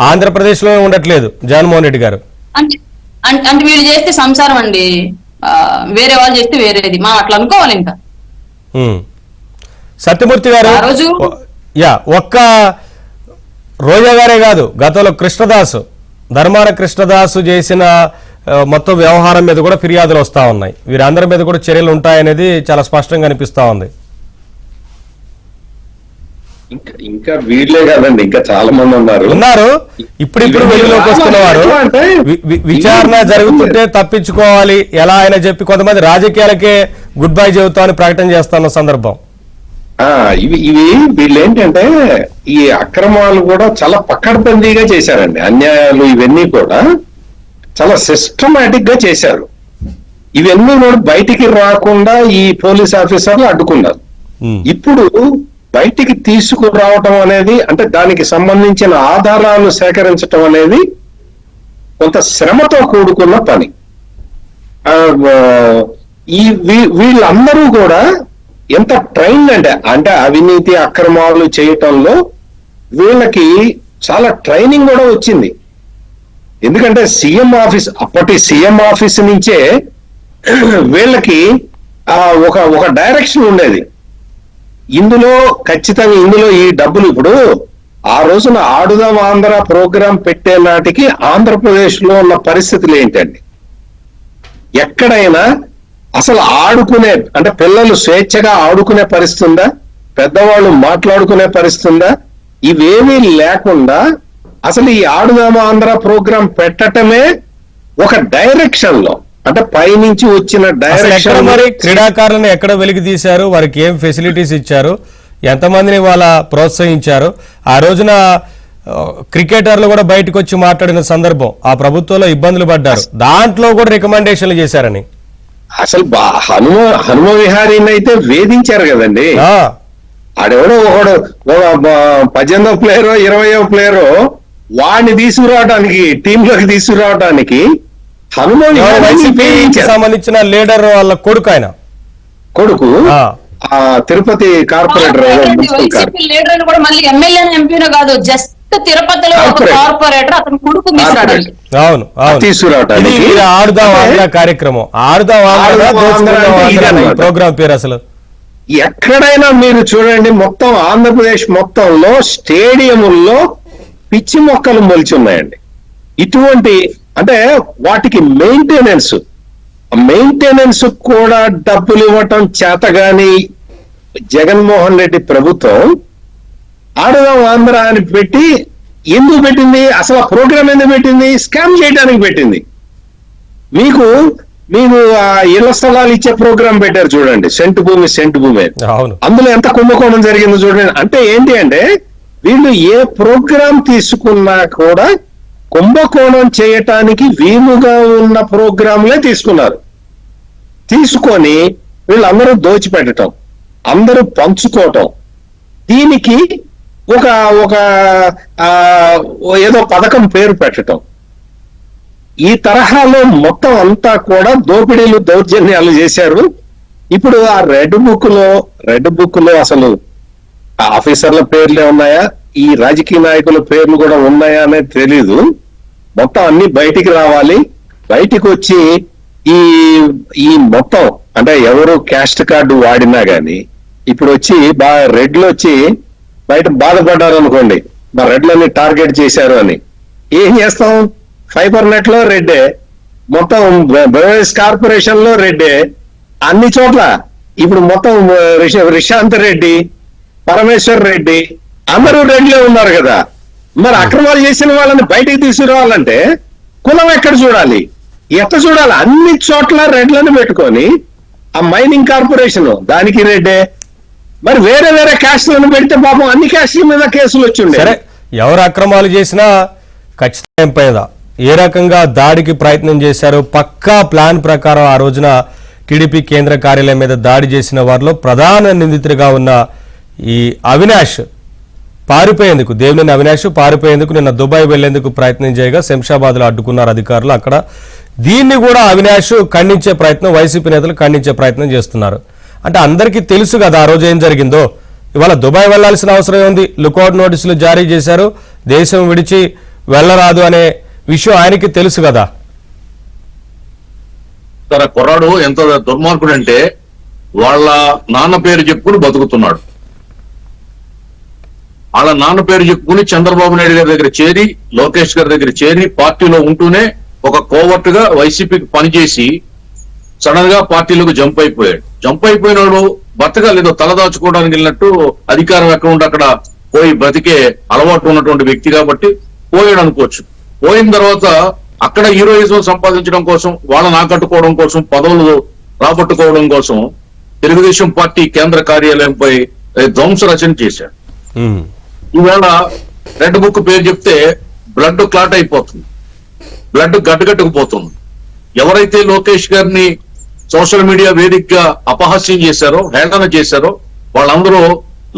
ఆంధ్రప్రదేశ్ లో ఉండట్లేదు జగన్మోహన్ రెడ్డి గారు. అంటే వీళ్ళు చేస్తే సంసారం అండి, వేరే వాళ్ళు చేస్తే వేరేది, మనం అట్లా అనుకోవాలి. ఇంకా సత్యమూర్తి గారు ఒక్క రోజా గారే కాదు, గతంలో కృష్ణదాసు, ధర్మాన కృష్ణదాసు చేసిన మొత్తం వ్యవహారం మీద కూడా ఫిర్యాదులు వస్తా ఉన్నాయి. వీరందరి మీద కూడా చర్యలు ఉంటాయనేది చాలా స్పష్టంగా అనిపిస్తా ఉంది. ఇంకా వీళ్ళే కాదండి, ఇంకా చాలా మంది ఉన్నారు. ఇప్పుడు వెలుగులోకి వస్తున్నవారు. విచారణ జరుగుతుంటే తప్పించుకోవాలి ఎలా అయినా చెప్పి కొంతమంది రాజకీయాలకే గుడ్ బై చెబుతామని ప్రకటన చేస్తున్న సందర్భం. ఇవి వీళ్ళు ఏంటంటే ఈ అక్రమాలు కూడా చాలా పకడ్బందీగా చేశారండి. అన్యాయాలు ఇవన్నీ కూడా చాలా సిస్టమాటిక్ గా చేశారు. ఇవన్నీ కూడా బయటికి రాకుండా ఈ పోలీస్ ఆఫీసర్లు అడ్డుకున్నారు. ఇప్పుడు బయటికి తీసుకురావటం అనేది, అంటే దానికి సంబంధించిన ఆధారాలు సేకరించటం అనేది కొంత శ్రమతో కూడుకున్న పని. వీళ్ళందరూ కూడా ఎంత ట్రైన్ అంటే అవినీతి అక్రమాలు చేయటంలో వీళ్ళకి చాలా ట్రైనింగ్ కూడా వచ్చింది. ఎందుకంటే అప్పటి సీఎం ఆఫీస్ నుంచే వీళ్ళకి ఒక డైరెక్షన్ ఉండేది. ఖచ్చితంగా ఈ డబ్బులు ఇప్పుడు ఆ రోజున ఆడుదాం ఆంధ్ర ప్రోగ్రాం పెట్టే నాటికి ఆంధ్రప్రదేశ్ లో ఉన్న పరిస్థితులు ఏంటండి? ఎక్కడైనా అసలు అంటే పిల్లలు స్వేచ్ఛగా ఆడుకునే పరిస్థితి ఉందా? పెద్దవాళ్ళు మాట్లాడుకునే పరిస్థితి ఉందా? ఇవేమీ లేకుండా అసలు ఈ ఆడుదామ ఆంధ్ర ప్రోగ్రాం పెట్టటమే ఒక డైరెక్షన్ లో, అంటే పైనుంచి వచ్చిన డైరెక్షన్. మరి క్రీడాకారులను ఎక్కడ వెలికి తీశారు, వారికి ఏం ఫెసిలిటీస్ ఇచ్చారు, ఎంతమందిని వాళ్ళ ప్రోత్సహించారు? ఆ రోజున క్రికెటర్లు కూడా బయటకు వచ్చి మాట్లాడిన సందర్భం, ఆ ప్రభుత్వంలో ఇబ్బందులు పడ్డారు, దాంట్లో కూడా రికమెండేషన్లు చేశారని. అసలు హనుమ విహారీని అయితే వేధించారు కదండి. ఆడెవడో ఒకడు 18వ ప్లేయరో 20వ ప్లేయరో వాడిని తీసుకురావడానికి, టీంలోకి తీసుకురావడానికి హనుమ వైసీపీకి సంబంధించిన లీడర్ వాళ్ళ కొడుకు తిరుపతి కార్పొరేటర్ లీడర్ కూడా మళ్ళీ ఎమ్మెల్యే ఎంపీనో కాదు, జస్ట్ తిరుపతిలో ఒక కార్పొరేటర్ అతను కొడుకు తీసుకురావడానికి ఆడుదాం ఆంధ్ర కార్యక్రమం, ప్రోగ్రాం పేరు అసలు. ఎక్కడైనా మీరు చూడండి, మొత్తం ఆంధ్రప్రదేశ్ మొత్తంలో స్టేడియంలో పిచ్చి మొక్కలు మొలిచి ఉన్నాయండి. ఇటువంటి అంటే వాటికి మెయింటెనెన్స్ కూడా డబ్బులు ఇవ్వటం చేతగాని జగన్మోహన్ రెడ్డి ప్రభుత్వం ఆడుదాం ఆంధ్ర అని పెట్టి ఎందుకు పెట్టింది? అసలు ఆ ప్రోగ్రామ్ ఎందుకు పెట్టింది? స్కామ్ చేయడానికి పెట్టింది. మీకు ఇళ్ల స్థలాలు ఇచ్చే ప్రోగ్రాం పెట్టారు చూడండి, సెంటు భూమి. అందులో ఎంత కుంభకోణం జరిగిందో చూడండి. అంటే ఏంటి అంటే వీళ్ళు ఏ ప్రోగ్రాం తీసుకున్నా కూడా కుంభకోణం చేయటానికి వీలుగా ఉన్న ప్రోగ్రాంలే తీసుకొని వీళ్ళందరూ దోచిపెట్టడం, అందరూ పంచుకోవటం, దీనికి ఒక ఏదో పథకం పేరు పెట్టడం, ఈ తరహాలో మొత్తం అంతా కూడా దోపిడీలు దౌర్జన్యాలు చేశారు. ఇప్పుడు ఆ రెడ్ బుక్ లో అసలు ఆఫీసర్ల పేర్లే ఉన్నాయా, ఈ రాజకీయ నాయకుల పేర్లు కూడా ఉన్నాయా అనేది తెలీదు. మొత్తం అన్ని బయటికి రావాలి. బయటికి వచ్చి ఈ మొత్తం అంటే ఎవరు క్యాస్ట్ కార్డు వాడినా గాని ఇప్పుడు వచ్చి రెడ్లు వచ్చి బయట బాధపడ్డారు అనుకోండి, మా రెడ్లని టార్గెట్ చేశారు అని ఏం చేస్తాం? ఫైబర్ నెట్ లో రెడ్డే, మొత్తం బెవరేజ్ కార్పొరేషన్ లో రెడ్డే, అన్ని చోట్ల ఇప్పుడు మొత్తం రిషాంత్ రెడ్డి, పరమేశ్వర్ రెడ్డి అందరూ రెడ్లే ఉన్నారు కదా. మరి అక్రమాలు చేసిన వాళ్ళని బయటికి తీసుకురావాలంటే కులం ఎక్కడ చూడాలి, ఎట్లా చూడాలి? అన్ని చోట్ల రెడ్లను పెట్టుకొని ఆ మైనింగ్ కార్పొరేషన్ దానికి రెడ్డే, మరి వేరే క్యాస్ట్లను పెడితే పాపం అన్ని క్యాస్ట్ల మీద కేసులు వచ్చిండే. సరే, ఎవరు అక్రమాలు చేసినా ఖచ్చితంగా ఏ రకంగా దాడికి ప్రయత్నం చేశారు, పక్కా ప్లాన్ ప్రకారం ఆ రోజున టీడీపీ కేంద్ర కార్యాలయం మీద దాడి చేసిన వారిలో ప్రధాన నిందితుడిగా ఉన్న ఈ అవినాష్ పారిపోయేందుకు, దేవినేని అవినాష్ పారిపోయేందుకు నిన్న దుబాయ్ వెళ్లేందుకు ప్రయత్నం చేయగా శంషాబాద్లో అడ్డుకున్నారు అధికారులు. అక్కడ దీన్ని కూడా అవినాష్ ఖండించే ప్రయత్నం, వైసీపీ నేతలు ఖండించే ప్రయత్నం చేస్తున్నారు. అంటే అందరికీ తెలుసు కదా ఆ రోజు ఏం జరిగిందో. ఇవాళ దుబాయ్ వెళ్లాల్సిన అవసరం ఉంది, లుకౌట్ నోటీసులు జారీ చేశారు, దేశం విడిచి వెళ్ళరాదు అనే విషయం ఆయనకి తెలుసు కదా. తన కుర్రాడు ఎంత దుర్మార్గుడు అంటే వాళ్ళ నాన్న పేరు చెప్పుకుని బతుకుతున్నాడు. వాళ్ళ నాన్న పేరు చెప్పుకుని చంద్రబాబు నాయుడు గారి దగ్గర చేరి, లోకేష్ గారి దగ్గర చేరి, పార్టీలో ఉంటూనే ఒక కోవర్ట్ గా వైసీపీకి పనిచేసి సడన్ గా పార్టీలకు జంప్ అయిపోయాడు. జంప్ అయిపోయినాడు బతకాలేదో తలదాచుకోవడానికి వెళ్ళినట్టు అధికారం ఎక్కడ ఉంటే అక్కడ పోయి బ్రతికే అలవాటు ఉన్నటువంటి వ్యక్తి కాబట్టి పోయాడు అనుకోవచ్చు. పోయిన తర్వాత అక్కడ హీరోయిజం సంపాదించడం కోసం, వాళ్ళని ఆకట్టుకోవడం కోసం, పదవులు రాబట్టుకోవడం కోసం తెలుగుదేశం పార్టీ కేంద్ర కార్యాలయంపై ధ్వంస రచన చేశాడు. ఈవేళ రెడ్ బుక్ పేరు చెప్తే బ్లడ్ క్లాట్ అయిపోతుంది, బ్లడ్ గట్టుగట్టుకుపోతుంది. ఎవరైతే లోకేష్ గారిని సోషల్ మీడియా వేదికగా అపహాస్యం చేశారో, హేళన చేశారో వాళ్ళందరూ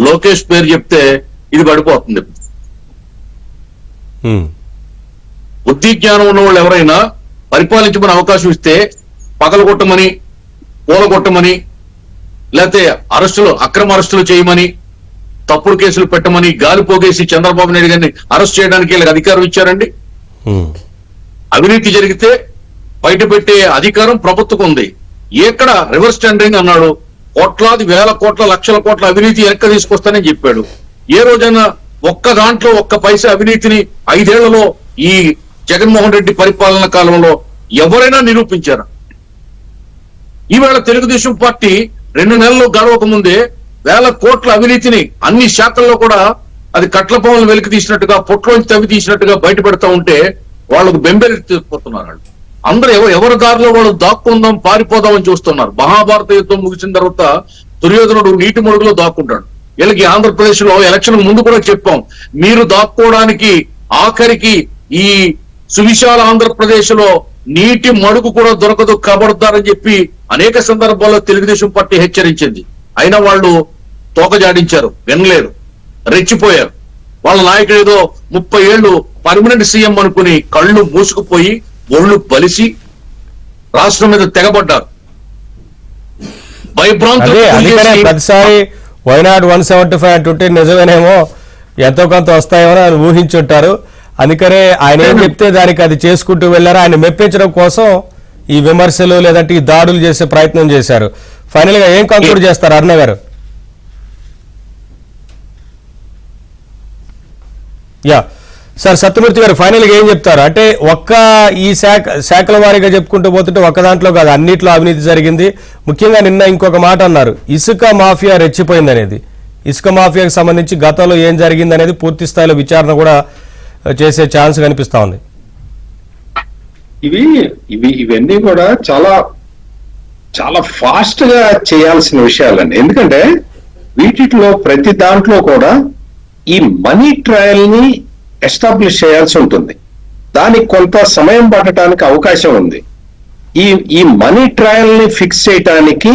లోకేష్ పేరు చెప్తే ఇది పడిపోతుంది. బుద్ధి జ్ఞానం ఉన్న వాళ్ళు ఎవరైనా పరిపాలించమని అవకాశం ఇస్తే పగలగొట్టమని, పూలగొట్టమని, లేకపోతే అరెస్టులు, అక్రమ అరెస్టులు చేయమని, తప్పుడు కేసులు పెట్టమని, గాలి పోగేసి చంద్రబాబు నాయుడు గారిని అరెస్ట్ చేయడానికి వీళ్ళకి అధికారం ఇచ్చారండి. అవినీతి జరిగితే బయట పెట్టే అధికారం ప్రభుత్వం ఉంది. ఎక్కడ రివర్స్ టెండరింగ్ అన్నాడు, కోట్లాది వేల కోట్ల లక్షల కోట్ల అవినీతి వెనక్కి తీసుకొస్తానని చెప్పాడు. ఏ రోజైనా ఒక్క దాంట్లో ఒక్క పైసా అవినీతిని 5 ఏళ్లలో ఈ జగన్మోహన్ రెడ్డి పరిపాలన కాలంలో ఎవరైనా నిరూపించారా? ఈవేళ తెలుగుదేశం పార్టీ 2 నెలలు గడవక ముందే వేల కోట్ల అవినీతిని అన్ని శాఖల్లో కూడా అది కట్ల పవన్లు వెలికి తీసినట్టుగా, పొట్లోంచి తవ్వి తీసినట్టుగా బయట పెడతా ఉంటే వాళ్ళకు బెంబెలెత్తిపోతున్నారు. అందరూ ఎవరి దారిలో వాళ్ళు దాక్కుందాం, పారిపోదామని చూస్తున్నారు. మహాభారత యుద్ధం ముగిసిన తర్వాత దుర్యోధనుడు నీటి మడుగులో దాక్కుంటాడు. వీళ్ళకి ఆంధ్రప్రదేశ్ లో ఎలక్షన్ ముందు కూడా చెప్పాం, మీరు దాక్కోవడానికి ఆఖరికి ఈ సువిశాల ఆంధ్రప్రదేశ్ లో నీటి మడుగు కూడా దొరకదు, కబడతారని చెప్పి అనేక సందర్భాల్లో తెలుగుదేశం పార్టీ హెచ్చరించింది. అయినా వాళ్ళు తోకజాడించారు, వినలేరు, రెచ్చిపోయారు. వాళ్ళ నాయకుడు ఏదో 30 ఏళ్లు పర్మనెంట్ సీఎం అనుకుని కళ్ళు మూసుకుపోయి ఒళ్ళు బలిసి రాష్ట్రం మీద తెగబడ్డారు. ప్రతిసారి వైనాడు 175 అంటుంటే నిజమేనేమో, ఎంతో కొంత వస్తాయేమో అని ఊహించుంటారు. అందుకనే ఆయన ఏం చెప్తే దానికి అది చేసుకుంటూ వెళ్ళారు. ఆయన మెప్పించడం కోసం ఈ విమర్శలు లేదంటే ఈ దాడులు చేసే ప్రయత్నం చేశారు. ఫైనల్ గా ఏం కంక్లూడ్ చేస్తారు అరుణ గారు? యా సార్, సత్యమూర్తి గారు ఫైనల్ గా ఏం చెప్తారు? అంటే ఒక్క ఈ శాఖల వారీగా చెప్పుకుంటూ పోతుంటే ఒక్క దాంట్లో కాదు, అన్నిట్లో అవినీతి జరిగింది. ముఖ్యంగా నిన్న ఇంకొక మాట అన్నారు, ఇసుక మాఫియా రెచ్చిపోయింది అనేది. ఇసుక మాఫియాకి సంబంధించి గతంలో ఏం జరిగింది అనేది పూర్తి స్థాయిలో విచారణ కూడా చేసే ఛాన్స్ కనిపిస్తా ఉంది. ఇవన్నీ కూడా చాలా చాలా ఫాస్ట్ గా చేయాల్సిన విషయాలండి. ఎందుకంటే వీటిలో ప్రతి దాంట్లో కూడా ఈ మనీ ట్రయల్ ని ఎస్టాబ్లిష్ చేయాల్సి ఉంటుంది. దానికి కొంత సమయం పట్టడానికి అవకాశం ఉంది. ఈ మనీ ట్రయల్ ని ఫిక్స్ చేయటానికి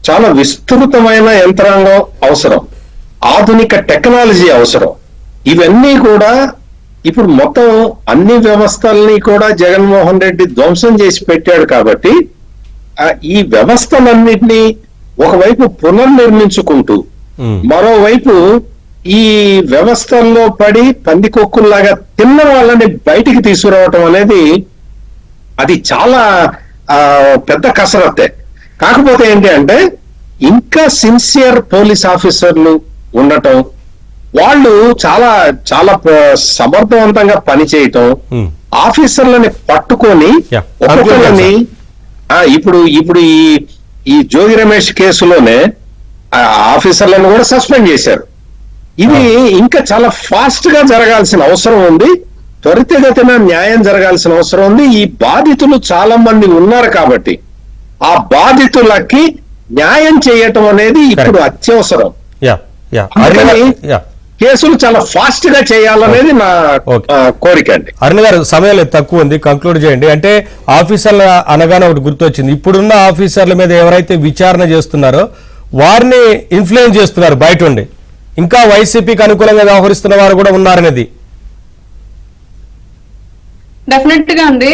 చాలా విస్తృతమైన యంత్రాంగం అవసరం, ఆధునిక టెక్నాలజీ అవసరం. ఇవన్నీ కూడా ఇప్పుడు మొత్తం అన్ని వ్యవస్థల్ని కూడా జగన్మోహన్ రెడ్డి ధ్వంసం చేసి పెట్టాడు. కాబట్టి ఈ వ్యవస్థలన్నింటినీ ఒకవైపు పునర్నిర్మించుకుంటూ మరోవైపు ఈ వ్యవస్థల్లో పడి పందికొక్కుల్లాగా తిన్న వాళ్ళని బయటికి తీసుకురావటం అనేది అది చాలా పెద్ద కసరత్తే. కాకపోతే ఏంటి అంటే ఇంకా సిన్సియర్ పోలీస్ ఆఫీసర్లు ఉండటం, వాళ్ళు చాలా చాలా సమర్థవంతంగా పనిచేయటం, ఆఫీసర్లని పట్టుకొని ఒక్కొక్కరిని ఇప్పుడు ఈ జోగి రమేష్ కేసులోనే ఆఫీసర్లను కూడా సస్పెండ్ చేశారు. ఇది ఇంకా చాలా ఫాస్ట్ గా జరగాల్సిన అవసరం ఉంది, త్వరితగతిన న్యాయం జరగాల్సిన అవసరం ఉంది. ఈ బాధితులు చాలా మంది ఉన్నారు కాబట్టి ఆ బాధితులకి న్యాయం చేయటం అనేది ఇప్పుడు అత్యవసరం. కేసులు చాలా ఫాస్ట్ గా చేయాలనేది నా ఓకే. కోరిక అండి. అరుణ్ గారు సమయం లేదు, తక్కువ ఉంది, కంక్లూడ్ చేయండి. అంటే ఆఫీసర్ల అనగానే ఒకటి గుర్తొచ్చింది, ఇప్పుడున్న ఆఫీసర్ల మీద ఎవరైతే విచారణ చేస్తున్నారో వారిని ఇన్ఫ్లుయెన్స్ చేస్తున్నారు బయట ఉండి, ఇంకా వైసీపీకి అనుకూలంగా వ్యవహరిస్తున్న వారు కూడా ఉన్నారనేది. డెఫినెట్ గా అండి,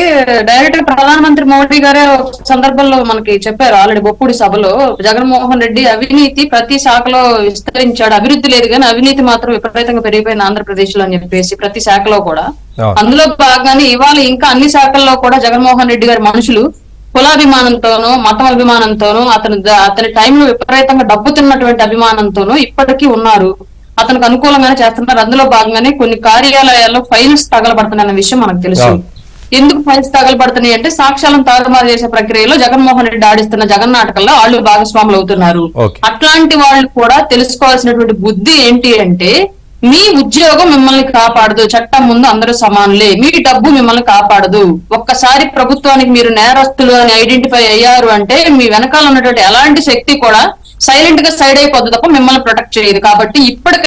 డైరెక్ట్ గా ప్రధానమంత్రి మోడీ గారే ఒక సందర్భంలో మనకి చెప్పారు ఆల్రెడీ బొప్పుడి సభలో, జగన్మోహన్ రెడ్డి అవినీతి ప్రతి శాఖలో విస్తరించాడు, అభివృద్ధి లేదు కానీ అవినీతి మాత్రం విపరీతంగా పెరిగిపోయింది ఆంధ్రప్రదేశ్ లో అని చెప్పేసి ప్రతి శాఖలో కూడా. అందులో భాగంగానే ఇవాళ ఇంకా అన్ని శాఖల్లో కూడా జగన్మోహన్ రెడ్డి గారి మనుషులు కులాభిమానంతోనూ మతం అభిమానంతోనూ అతని టైంలో విపరీతంగా డబ్బు తిన్నటువంటి అభిమానంతోనూ ఇప్పటికీ ఉన్నారు, అతనికి అనుకూలంగానే చేస్తున్నారు. అందులో భాగంగానే కొన్ని కార్యాలయాల్లో ఫైల్స్ తగలబడుతున్నాయన్న విషయం మనకు తెలుసు. ఎందుకు ఫైల్స్ తగలబడుతున్నాయి అంటే సాక్ష్యాలను తారుమారు చేసే ప్రక్రియలో జగన్మోహన్ రెడ్డి ఆడిస్తున్న జగన్నాటకంలో వాళ్ళు భాగస్వాములు అవుతున్నారు. అట్లాంటి వాళ్ళు కూడా తెలుసుకోవాల్సినటువంటి బుద్ధి ఏంటి అంటే, మీ ఉద్యోగం మిమ్మల్ని కాపాడదు, చట్టం ముందు అందరూ సమానులే, మీ డబ్బు మిమ్మల్ని కాపాడదు. ఒక్కసారి ప్రభుత్వానికి మీరు నేరస్తులు అని ఐడెంటిఫై అయ్యారు అంటే మీ వెనకాల ఉన్నటువంటి ఎలాంటి శక్తి కూడా సైలెంట్ గా సైడ్ అయిపోద్ది తప్ప మిమ్మల్ని ప్రొటెక్ట్ చేయదు. కాబట్టి ఇప్పటికీ